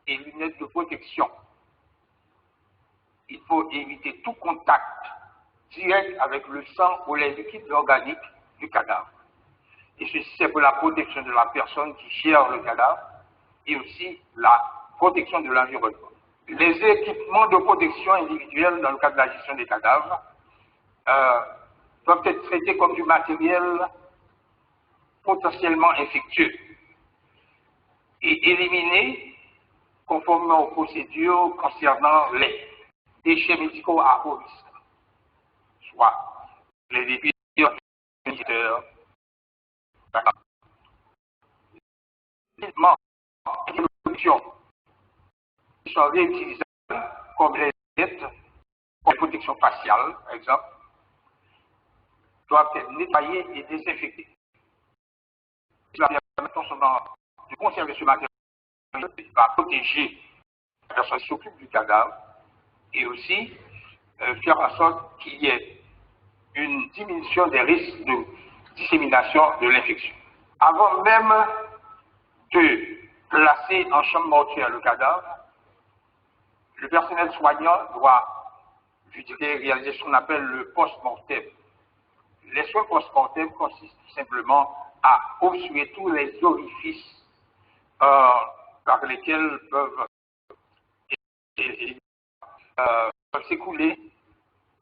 et lunettes de protection. Il faut éviter tout contact direct avec le sang ou les liquides organiques du cadavre. Et ceci, c'est pour la protection de la personne qui gère le cadavre et aussi la protection de l'environnement. Les équipements de protection individuelle dans le cadre de la gestion des cadavres doivent être traités comme du matériel potentiellement infectieux et éliminés conformément aux procédures concernant les déchets médicaux à haut risque, soit les débits sanitaires, les productions qui sont réutilisables comme les lunettes, comme la protection faciale, par exemple, doivent être nettoyés et désinfectés. Cela permet non seulement de conserver ce matériel qui va protéger la personne qui s'occupe du cadavre et aussi faire en sorte qu'il y ait une diminution des risques de dissémination de l'infection. Avant même de placer en chambre mortuaire le cadavre, le personnel soignant doit, réaliser ce qu'on appelle le post-mortem. Les soins post-mortem consistent tout simplement à obstruer tous les orifices par lesquels peuvent s'écouler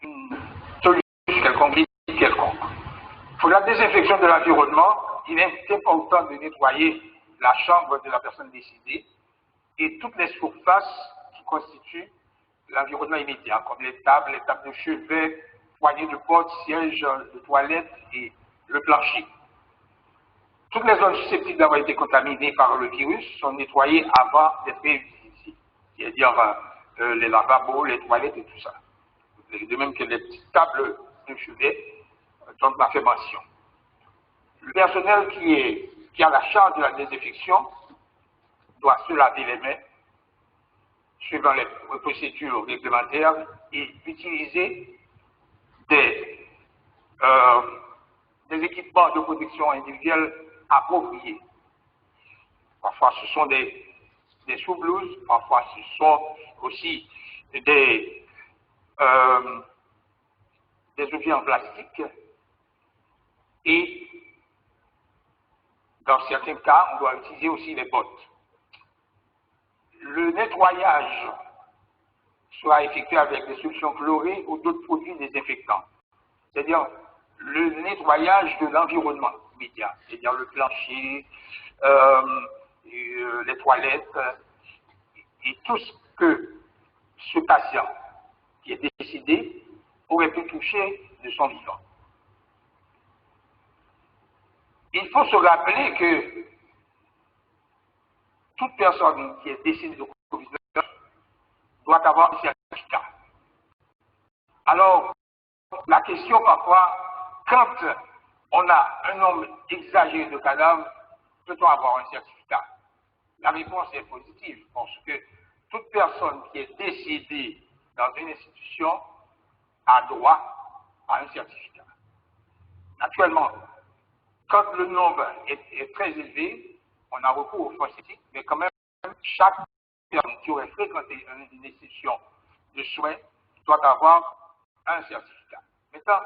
une solution quelconque. Pour la désinfection de l'environnement, il est important de nettoyer la chambre de la personne décédée et toutes les surfaces qui constituent l'environnement immédiat, comme les tables de chevet, poignées de porte, sièges de toilette et le plancher. Toutes les zones susceptibles d'avoir été contaminées par le virus sont nettoyées avant d'être réutilisées, c'est-à-dire les lavabos, les toilettes et tout ça. De même que les petites tables de chevet dont on a fait mention. Le personnel qui a la charge de la désinfection doit se laver les mains suivant les procédures réglementaires et utiliser des équipements de protection individuelle appropriés. Parfois ce sont des sous-blouses, parfois ce sont aussi des objets en plastique et dans certains cas, on doit utiliser aussi les bottes. Le nettoyage soit effectué avec des solutions chlorées ou d'autres produits désinfectants. C'est-à-dire le nettoyage de l'environnement immédiat, c'est-à-dire le plancher, les toilettes et tout ce que ce patient qui est décédé aurait pu toucher de son vivant. Il faut se rappeler que toute personne qui est décédée de Covid-19 doit avoir un certificat. Alors, la question parfois, quand on a un nombre exagéré de cadavres, peut-on avoir un certificat? La réponse est positive, parce que toute personne qui est décédée dans une institution a droit à un certificat. Naturellement, quand le nombre est très élevé, on a recours aux fonds scientifiques, mais quand même, chaque personne qui aurait fréquenté une institution de soins doit avoir un certificat. Maintenant,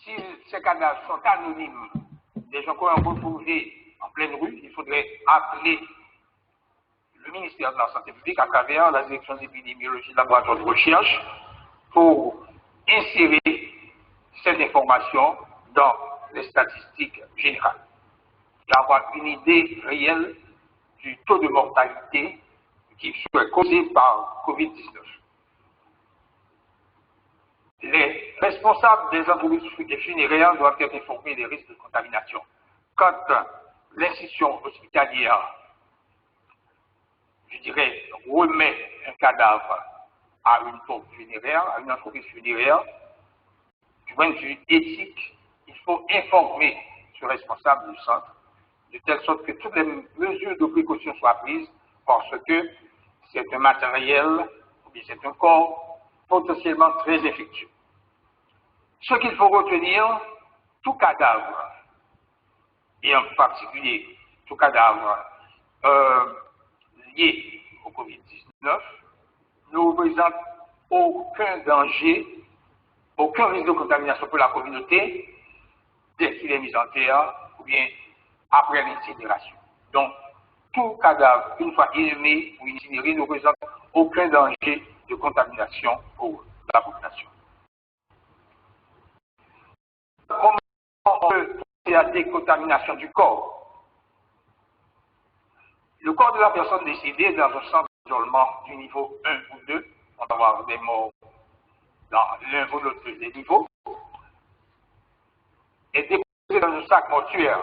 si ces cadavres sont anonymes, des gens qu'on a retrouvés en pleine rue, il faudrait appeler le ministère de la Santé publique à travers la direction d'épidémiologie de laboratoire de recherche pour insérer cette information dans les statistiques générales et avoir une idée réelle du taux de mortalité qui serait causé par COVID-19. Les responsables des entreprises funéraires doivent être informés des risques de contamination. Quand l'institution hospitalière, je dirais, remet un cadavre à une pompe funéraire, à une entreprise funéraire, du point de vue éthique, il faut informer ce responsable du centre, de telle sorte que toutes les mesures de précaution soient prises, parce que c'est un matériel, ou bien c'est un corps potentiellement très infectieux. Ce qu'il faut retenir, tout cadavre, et en particulier tout cadavre lié au COVID-19, ne représente aucun danger, aucun risque de contamination pour la communauté dès qu'il est mis en terre ou bien après l'incinération. Donc, tout cadavre, une fois inhumé ou incinéré, ne représente aucun danger de contamination pour la population. Comment on peut procéder à la décontamination du corps? Le corps de la personne décédée dans un centre d'isolement du niveau 1 ou 2, on va avoir des morts dans l'un ou l'autre des niveaux, est déposé dans un sac mortuaire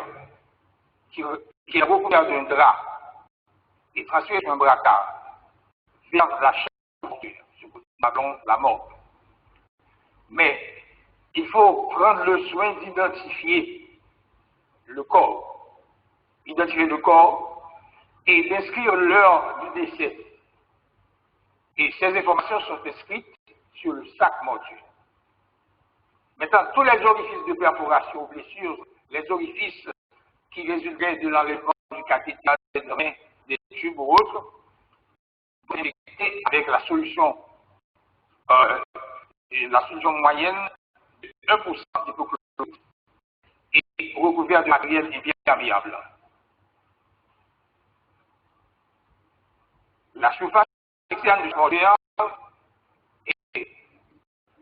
qui est recouvert d'un drap et transféré sur un brancard vers la chambre mortuaire, ce que nous appelons la morgue. Mais il faut prendre le soin d'identifier le corps, et d'inscrire l'heure du décès. Et ces informations sont inscrites sur le sac mortuaire. Maintenant, tous les orifices de perforation ou blessures, les orifices qui résulteraient de l'enlèvement du cathéter, des drains, des tubes ou autres, avec la solution moyenne de 1% d'hypochlorite et recouvert de matériel imperméable. La surface externe du mortuaire est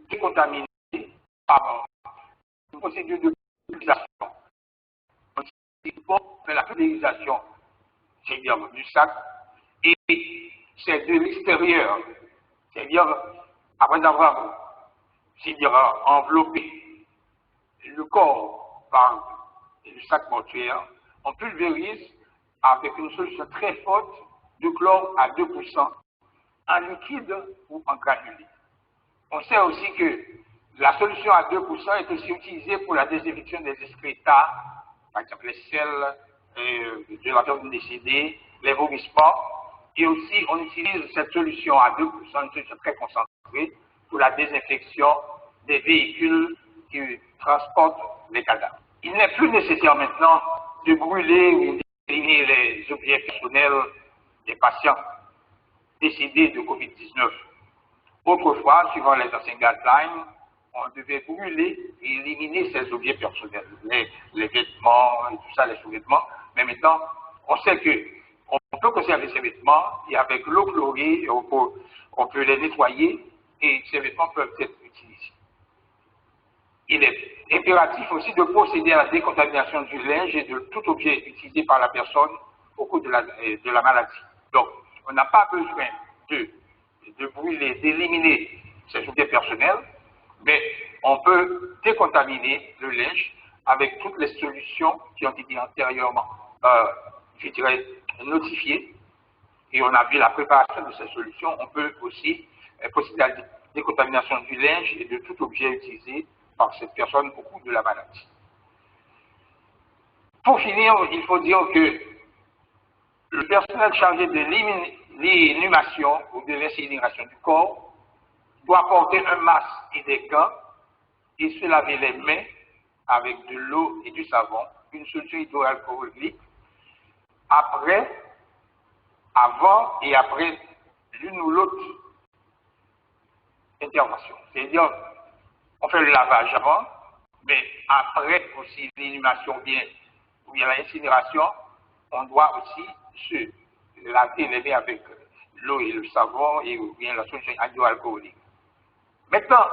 décontaminée par une procédure de pulvérisation. La pulvérisation, c'est-à-dire du sac, et c'est de l'extérieur, c'est-à-dire après avoir enveloppé le corps par le sac mortuaire, on pulvérise avec une solution très forte de chlore à 2% en liquide ou en granulé. On sait aussi que la solution à 2% est aussi utilisée pour la désinfection des excrétas, par exemple les selles de la personne décédée, les vomissements, et aussi on utilise cette solution à 2%, une solution très concentrée, pour la désinfection des véhicules qui transportent les cadavres. Il n'est plus nécessaire maintenant de brûler ou d'éliminer les objets personnels des patients décédés de COVID-19. Autrefois, suivant les anciens guidelines, on devait brûler et éliminer ces objets personnels, les vêtements et tout ça, les sous-vêtements. Mais maintenant, on sait qu'on peut conserver ces vêtements et avec l'eau chlorée, on peut les nettoyer et ces vêtements peuvent être utilisés. Il est impératif aussi de procéder à la décontamination du linge et de tout objet utilisé par la personne au cours de la maladie. Donc, on n'a pas besoin de brûler, d'éliminer ces objets personnels, mais on peut décontaminer le linge avec toutes les solutions qui ont été antérieurement, notifiées. Et on a vu la préparation de ces solutions. On peut aussi procéder à la décontamination du linge et de tout objet utilisé par cette personne au cours de la maladie. Pour finir, il faut dire que le personnel chargé de l'inhumation ou de l'incinération du corps doit porter un masque et des gants et se laver les mains avec de l'eau et du savon, une solution hydroalcoolique, avant et après l'une ou l'autre intervention. C'est-à-dire, on fait le lavage avant, mais après aussi l'inhumation ou bien l'incinération, on doit aussi se laver les mains avec l'eau et le savon et ou bien la solution hydroalcoolique. Maintenant,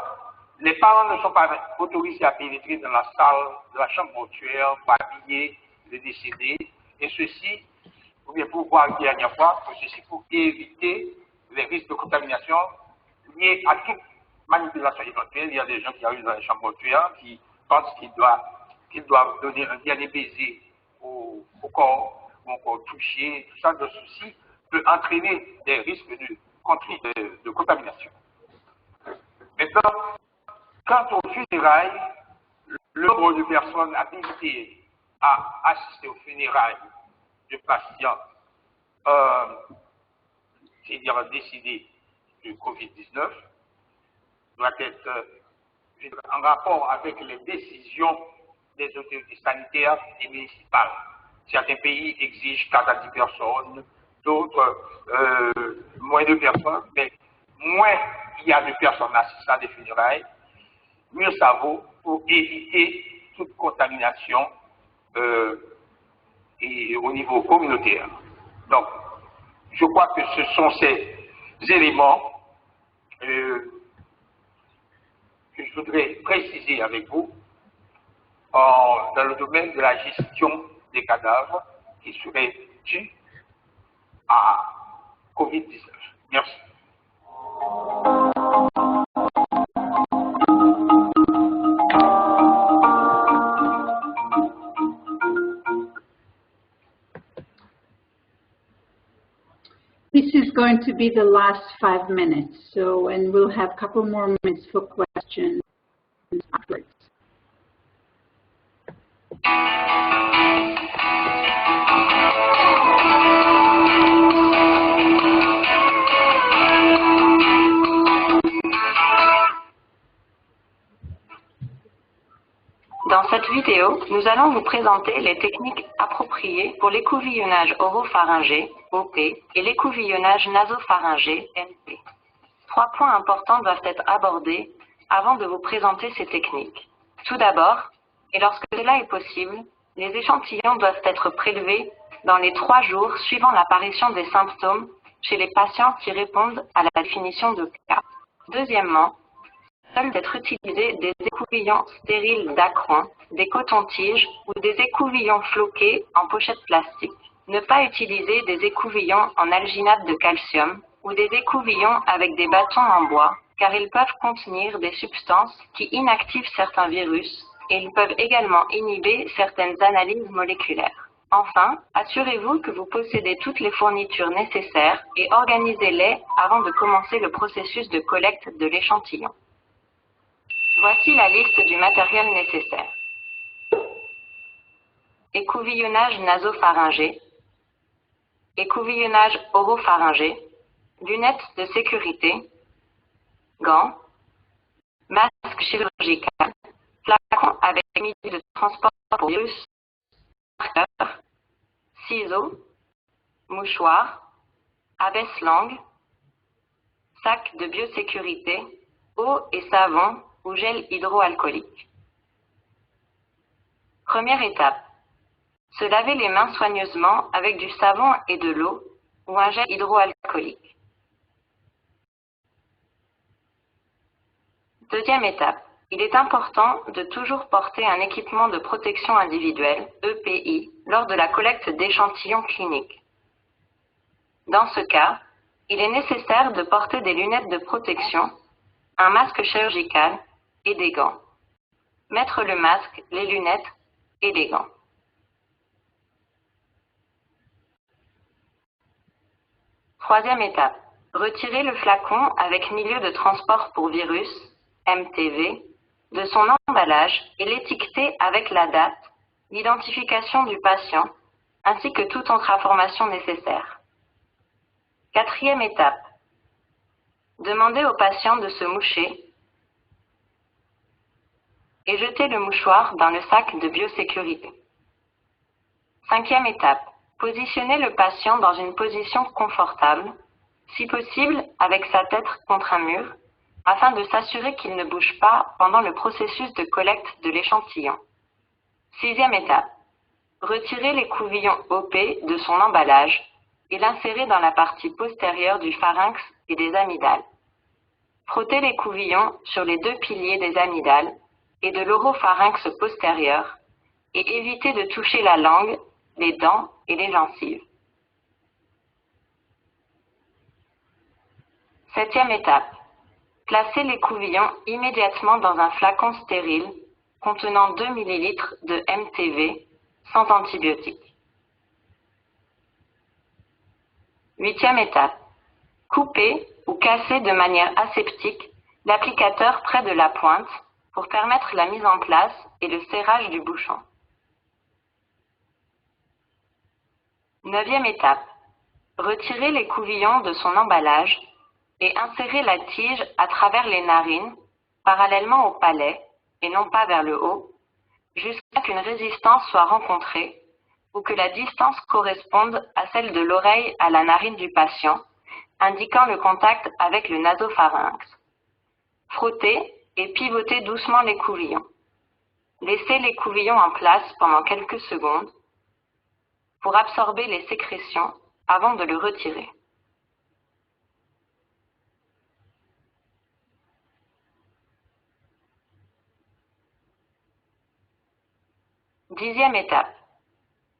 les parents ne sont pas autorisés à pénétrer dans la salle de la chambre mortuaire pour habiller le décédé, et ceci, ou bien pour voir la dernière fois, ceci pour éviter les risques de contamination liés à toute manipulation éventuelle. Il y a des gens qui arrivent dans les chambres mortuaires qui pensent qu'ils doivent donner un dernier baiser au corps, ou encore toucher, tout ça, de ceci peut entraîner des risques de contamination. Maintenant, quant aux funérailles, le nombre de personnes habilitées à assister aux funérailles de patients, c'est-à-dire décédés du Covid-19, doit être en rapport avec les décisions des autorités sanitaires et municipales. Certains pays exigent 4 à 10 personnes, d'autres moins de personnes, mais moins il y a de personnes assistant à des funérailles, mieux ça vaut pour éviter toute contamination et au niveau communautaire. Donc, je crois que ce sont ces éléments que je voudrais préciser avec vous dans le domaine de la gestion des cadavres qui seraient dus à Covid-19. Merci. This is going to be the last 5 minutes, and we'll have a couple more minutes for questions afterwards. Dans cette vidéo, nous allons vous présenter les techniques appropriées pour l'écouvillonnage oropharyngé, OP, et l'écouvillonnage nasopharyngé, NP. 3 points importants doivent être abordés avant de vous présenter ces techniques. Tout d'abord, et lorsque cela est possible, les échantillons doivent être prélevés dans les 3 jours suivant l'apparition des symptômes chez les patients qui répondent à la définition de cas. Deuxièmement, seuls d'être utilisés des écouvillons stériles d'acron, des cotons-tiges ou des écouvillons floqués en pochette plastique. Ne pas utiliser des écouvillons en alginate de calcium ou des écouvillons avec des bâtons en bois, car ils peuvent contenir des substances qui inactivent certains virus et ils peuvent également inhiber certaines analyses moléculaires. Enfin, assurez-vous que vous possédez toutes les fournitures nécessaires et organisez-les avant de commencer le processus de collecte de l'échantillon. Voici la liste du matériel nécessaire. Écouvillonnage nasopharyngé, écouvillonnage oropharyngé, lunettes de sécurité, gants, masque chirurgical, flacon avec milieu de transport pour virus, marqueur, ciseaux, mouchoir, abaisse-langue, sac de biosécurité, eau et savon ou gel hydroalcoolique. Première étape. Se laver les mains soigneusement avec du savon et de l'eau ou un gel hydroalcoolique. Deuxième étape. Il est important de toujours porter un équipement de protection individuelle, EPI, lors de la collecte d'échantillons cliniques. Dans ce cas, il est nécessaire de porter des lunettes de protection, un masque chirurgical et des gants. Mettre le masque, les lunettes et les gants. Troisième étape. Retirer le flacon avec milieu de transport pour virus, MTV, de son emballage et l'étiqueter avec la date, l'identification du patient, ainsi que toute autre information nécessaire. Quatrième étape. Demander au patient de se moucher et jeter le mouchoir dans le sac de biosécurité. Cinquième étape. Positionner le patient dans une position confortable, si possible avec sa tête contre un mur, afin de s'assurer qu'il ne bouge pas pendant le processus de collecte de l'échantillon. Sixième étape. Retirer l'écouvillon OP de son emballage et l'insérer dans la partie postérieure du pharynx et des amygdales. Frottez l'écouvillon sur les deux piliers des amygdales et de l'oropharynx postérieur et évitez de toucher la langue, les dents et les gencives. 7e étape. Placez l'écouvillon immédiatement dans un flacon stérile contenant 2 ml de MTV sans antibiotiques. 8e étape. Coupez ou cassez de manière aseptique l'applicateur près de la pointe pour permettre la mise en place et le serrage du bouchon. 9e étape. Retirez l'écouvillon de son emballage et insérez la tige à travers les narines, parallèlement au palais et non pas vers le haut, jusqu'à qu'une résistance soit rencontrée ou que la distance corresponde à celle de l'oreille à la narine du patient, indiquant le contact avec le nasopharynx. Frottez et pivotez doucement l'écouvillon. Laissez l'écouvillon en place pendant quelques secondes pour absorber les sécrétions avant de le retirer. Dixième étape.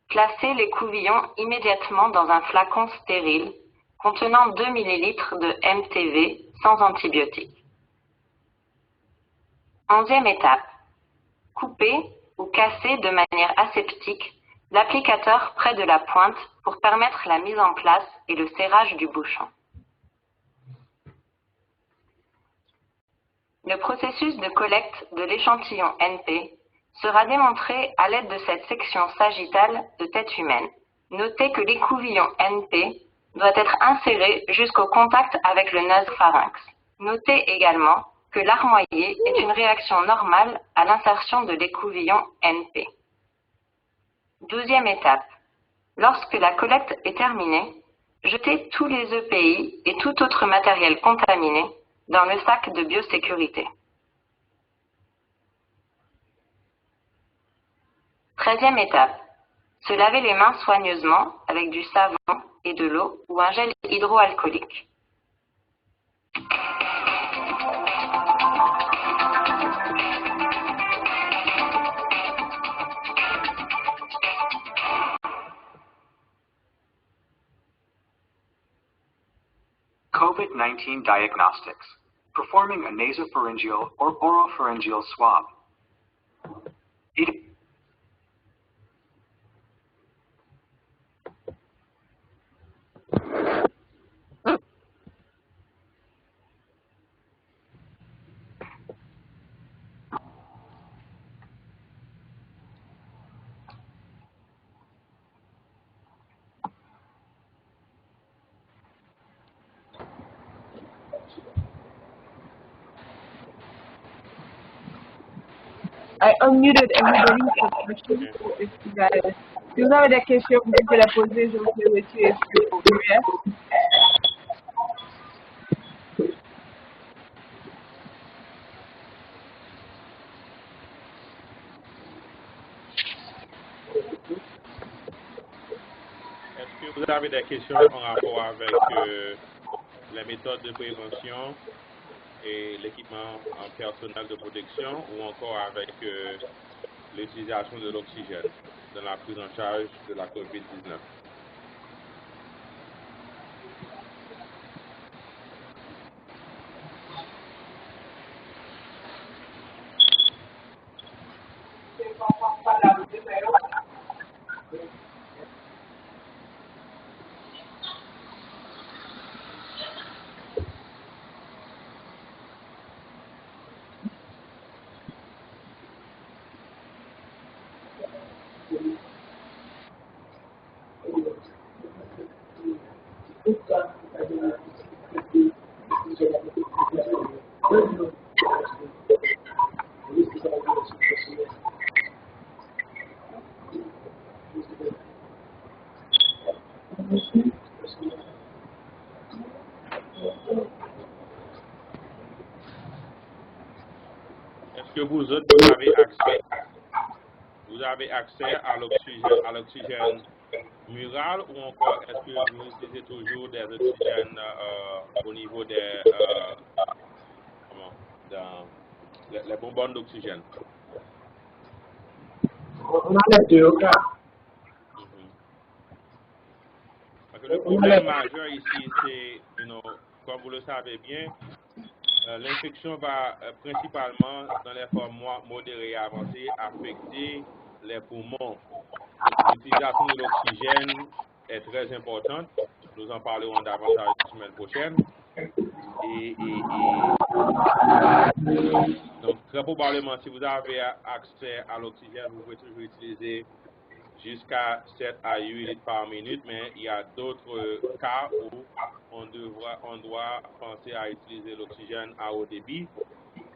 Placez l'écouvillon immédiatement dans un flacon stérile contenant 2 ml de MTV sans antibiotiques. 11e étape. Coupez ou cassez de manière aseptique l'applicateur près de la pointe pour permettre la mise en place et le serrage du bouchon. Le processus de collecte de l'échantillon NP sera démontré à l'aide de cette section sagittale de tête humaine. Notez que l'écouvillon NP doit être inséré jusqu'au contact avec le nasopharynx. Notez également que larmoyer est une réaction normale à l'insertion de l'écouvillon NP. 12e étape. Lorsque la collecte est terminée, jetez tous les EPI et tout autre matériel contaminé dans le sac de biosécurité. 13e étape. Se laver les mains soigneusement avec du savon et de l'eau ou un gel hydroalcoolique. COVID-19 diagnostics, performing a nasopharyngeal or oropharyngeal swab. I unmuted everybody for questions. Si vous avez des questions, vous pouvez la poser. Je vous ai retiré sur UF. Est-ce que vous avez des questions en rapport avec les méthodes de prévention et l'équipement en personnel de protection ou encore avec l'utilisation de l'oxygène dans la prise en charge de la COVID-19? Est-ce que vous autres, vous avez accès à l'oxygène mural ou encore est-ce que vous utilisez toujours des oxygènes au niveau des les bonbonnes d'oxygène. On a les deux cas. Parce que le problème majeur ici, c'est, comme vous le savez bien, l'infection va principalement, dans les formes modérées et avancées, affecter les poumons. L'utilisation de l'oxygène est très importante. Nous en parlerons davantage la semaine prochaine. Donc, très probablement, si vous avez accès à l'oxygène, vous pouvez toujours utiliser jusqu'à 7 à 8 litres par minute, mais il y a d'autres cas où on doit penser à utiliser l'oxygène à haut débit,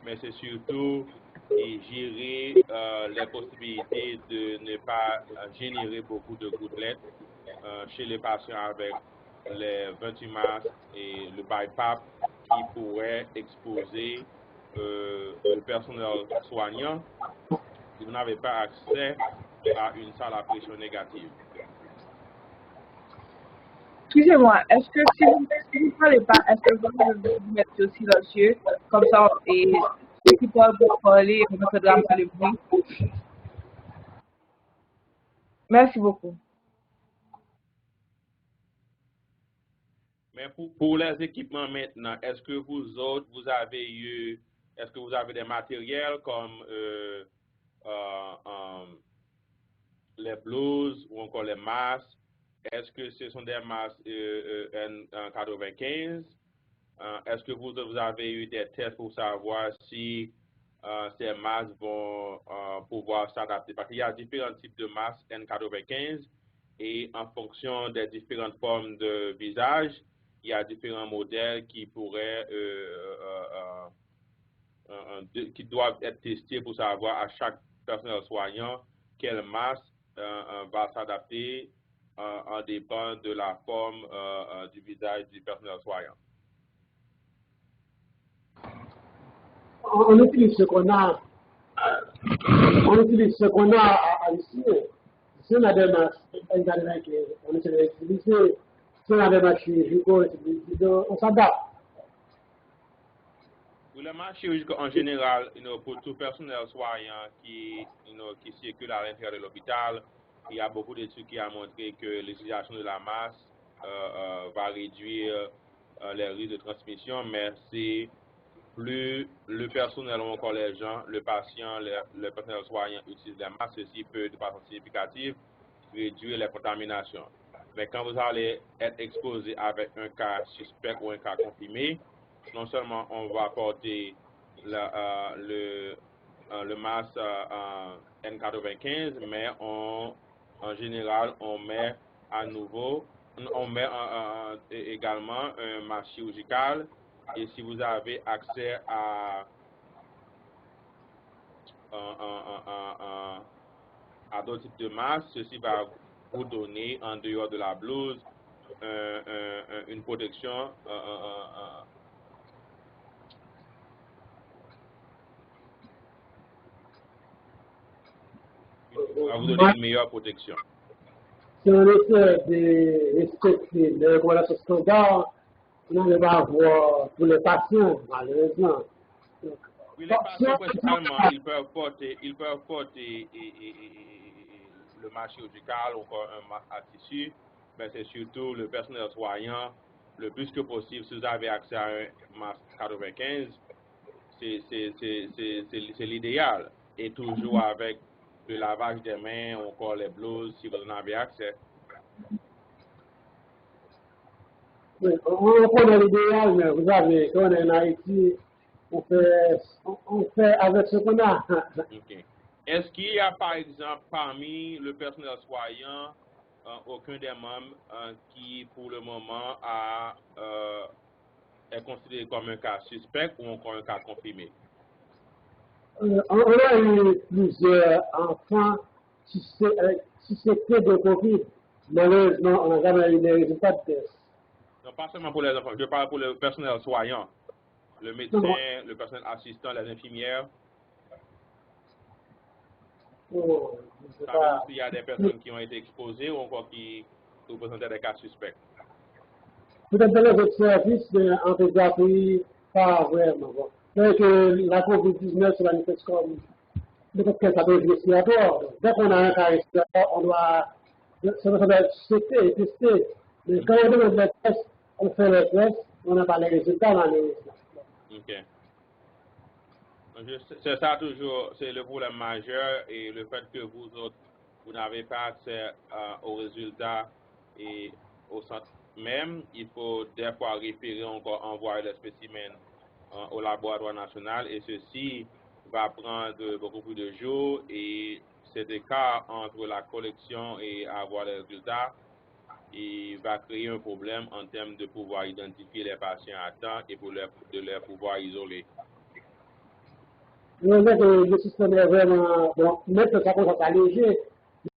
mais c'est surtout gérer les possibilités de ne pas générer beaucoup de gouttelettes chez les patients avec les 28 masques et le BiPAP qui pourraient exposer le personnel soignant si vous n'avez pas accès à une salle à pression négative. Excusez-moi, est-ce que si vous ne parlez pas, est-ce que vous pouvez vous mettre au silencieux, comme ça, et ceux qui peuvent vous parler, on ne faudra pas le bruit. Merci beaucoup. Mais pour les équipements maintenant, est-ce que vous autres, est-ce que vous avez des matériels comme les blouses ou encore les masques? Est-ce que ce sont des masques N95? Est-ce que vous avez eu des tests pour savoir si ces masques vont pouvoir s'adapter? Parce qu'il y a différents types de masques N95 et en fonction des différentes formes de visage, il y a différents modèles qui pourraient, qui doivent être testés pour savoir à chaque personnel soignant quel masque va s'adapter en dépend de la forme du visage du personnel soignant. On utilise ce qu'on a. Ici. Si on a des masques, on essaie de l'utiliser. Si on a des masques chirurgicaux, on s'adapte. Pour les masques chirurgicaux en général, pour tout personnel soignant qui circule à l'intérieur de l'hôpital, il y a beaucoup d'études qui ont montré que l'utilisation de la masse va réduire les risques de transmission, mais c'est plus le personnel ou encore les gens, le patient, le personnel soignant utilise les masques, ceci peut de façon significative réduire les contaminations. Mais quand vous allez être exposé avec un cas suspect ou un cas confirmé, non seulement on va porter le masque N95, mais en général, on met également un masque chirurgical. Et si vous avez accès à d'autres types de masques, ceci va vous donner, en dehors de la blouse, une protection va vous donner une meilleure protection. Si on essaie de respecter les recommandations standards, on ne va avoir pour les patients, malheureusement. Oui, les patients, principalement, ils peuvent porter le masque chirurgical ou encore un masque à tissu, mais c'est surtout le personnel soignant, le plus que possible, si vous avez accès à un masque 95, c'est l'idéal. Et toujours avec le lavage des mains ou encore les blouses, si vous en avez accès. Oui, on connaît l'idéal, mais vous savez, quand on est en Haïti, on fait avec ce qu'on a. Okay. Est-ce qu'il y a, par exemple, parmi le personnel soignant, aucun des membres qui, pour le moment, est considéré comme un cas suspect ou encore un cas confirmé? On a eu plusieurs enfants suspectés de Covid. Malheureusement, on n'a jamais eu les résultats de test. Non, pas seulement pour les enfants, je parle pour le personnel soignant, le médecin, le personnel assistant, les infirmières. S'il y a des personnes qui ont été exposées ou encore qui représentaient des cas suspects. Peut-être dans les autres services, en pédiatrie, pas vraiment. Donc, la COVID-19 se manifeste comme peut-être qu'elle s'appelle respiratoire. Dès qu'on a un cas respiratoire, on doit tester. Mais quand on demande les tests, on fait les tests, on n'a pas les résultats dans les tests. OK. C'est ça toujours, c'est le problème majeur et le fait que vous autres, vous n'avez pas accès aux résultats et au centre même, il faut des fois référer encore, envoyer les spécimens au laboratoire national et ceci va prendre beaucoup plus de jours et cet écart entre la collection et avoir les résultats, il va créer un problème en termes de pouvoir identifier les patients à temps et de les pouvoir isoler. Le système est vraiment, bon, maintenant ça commence à alléger,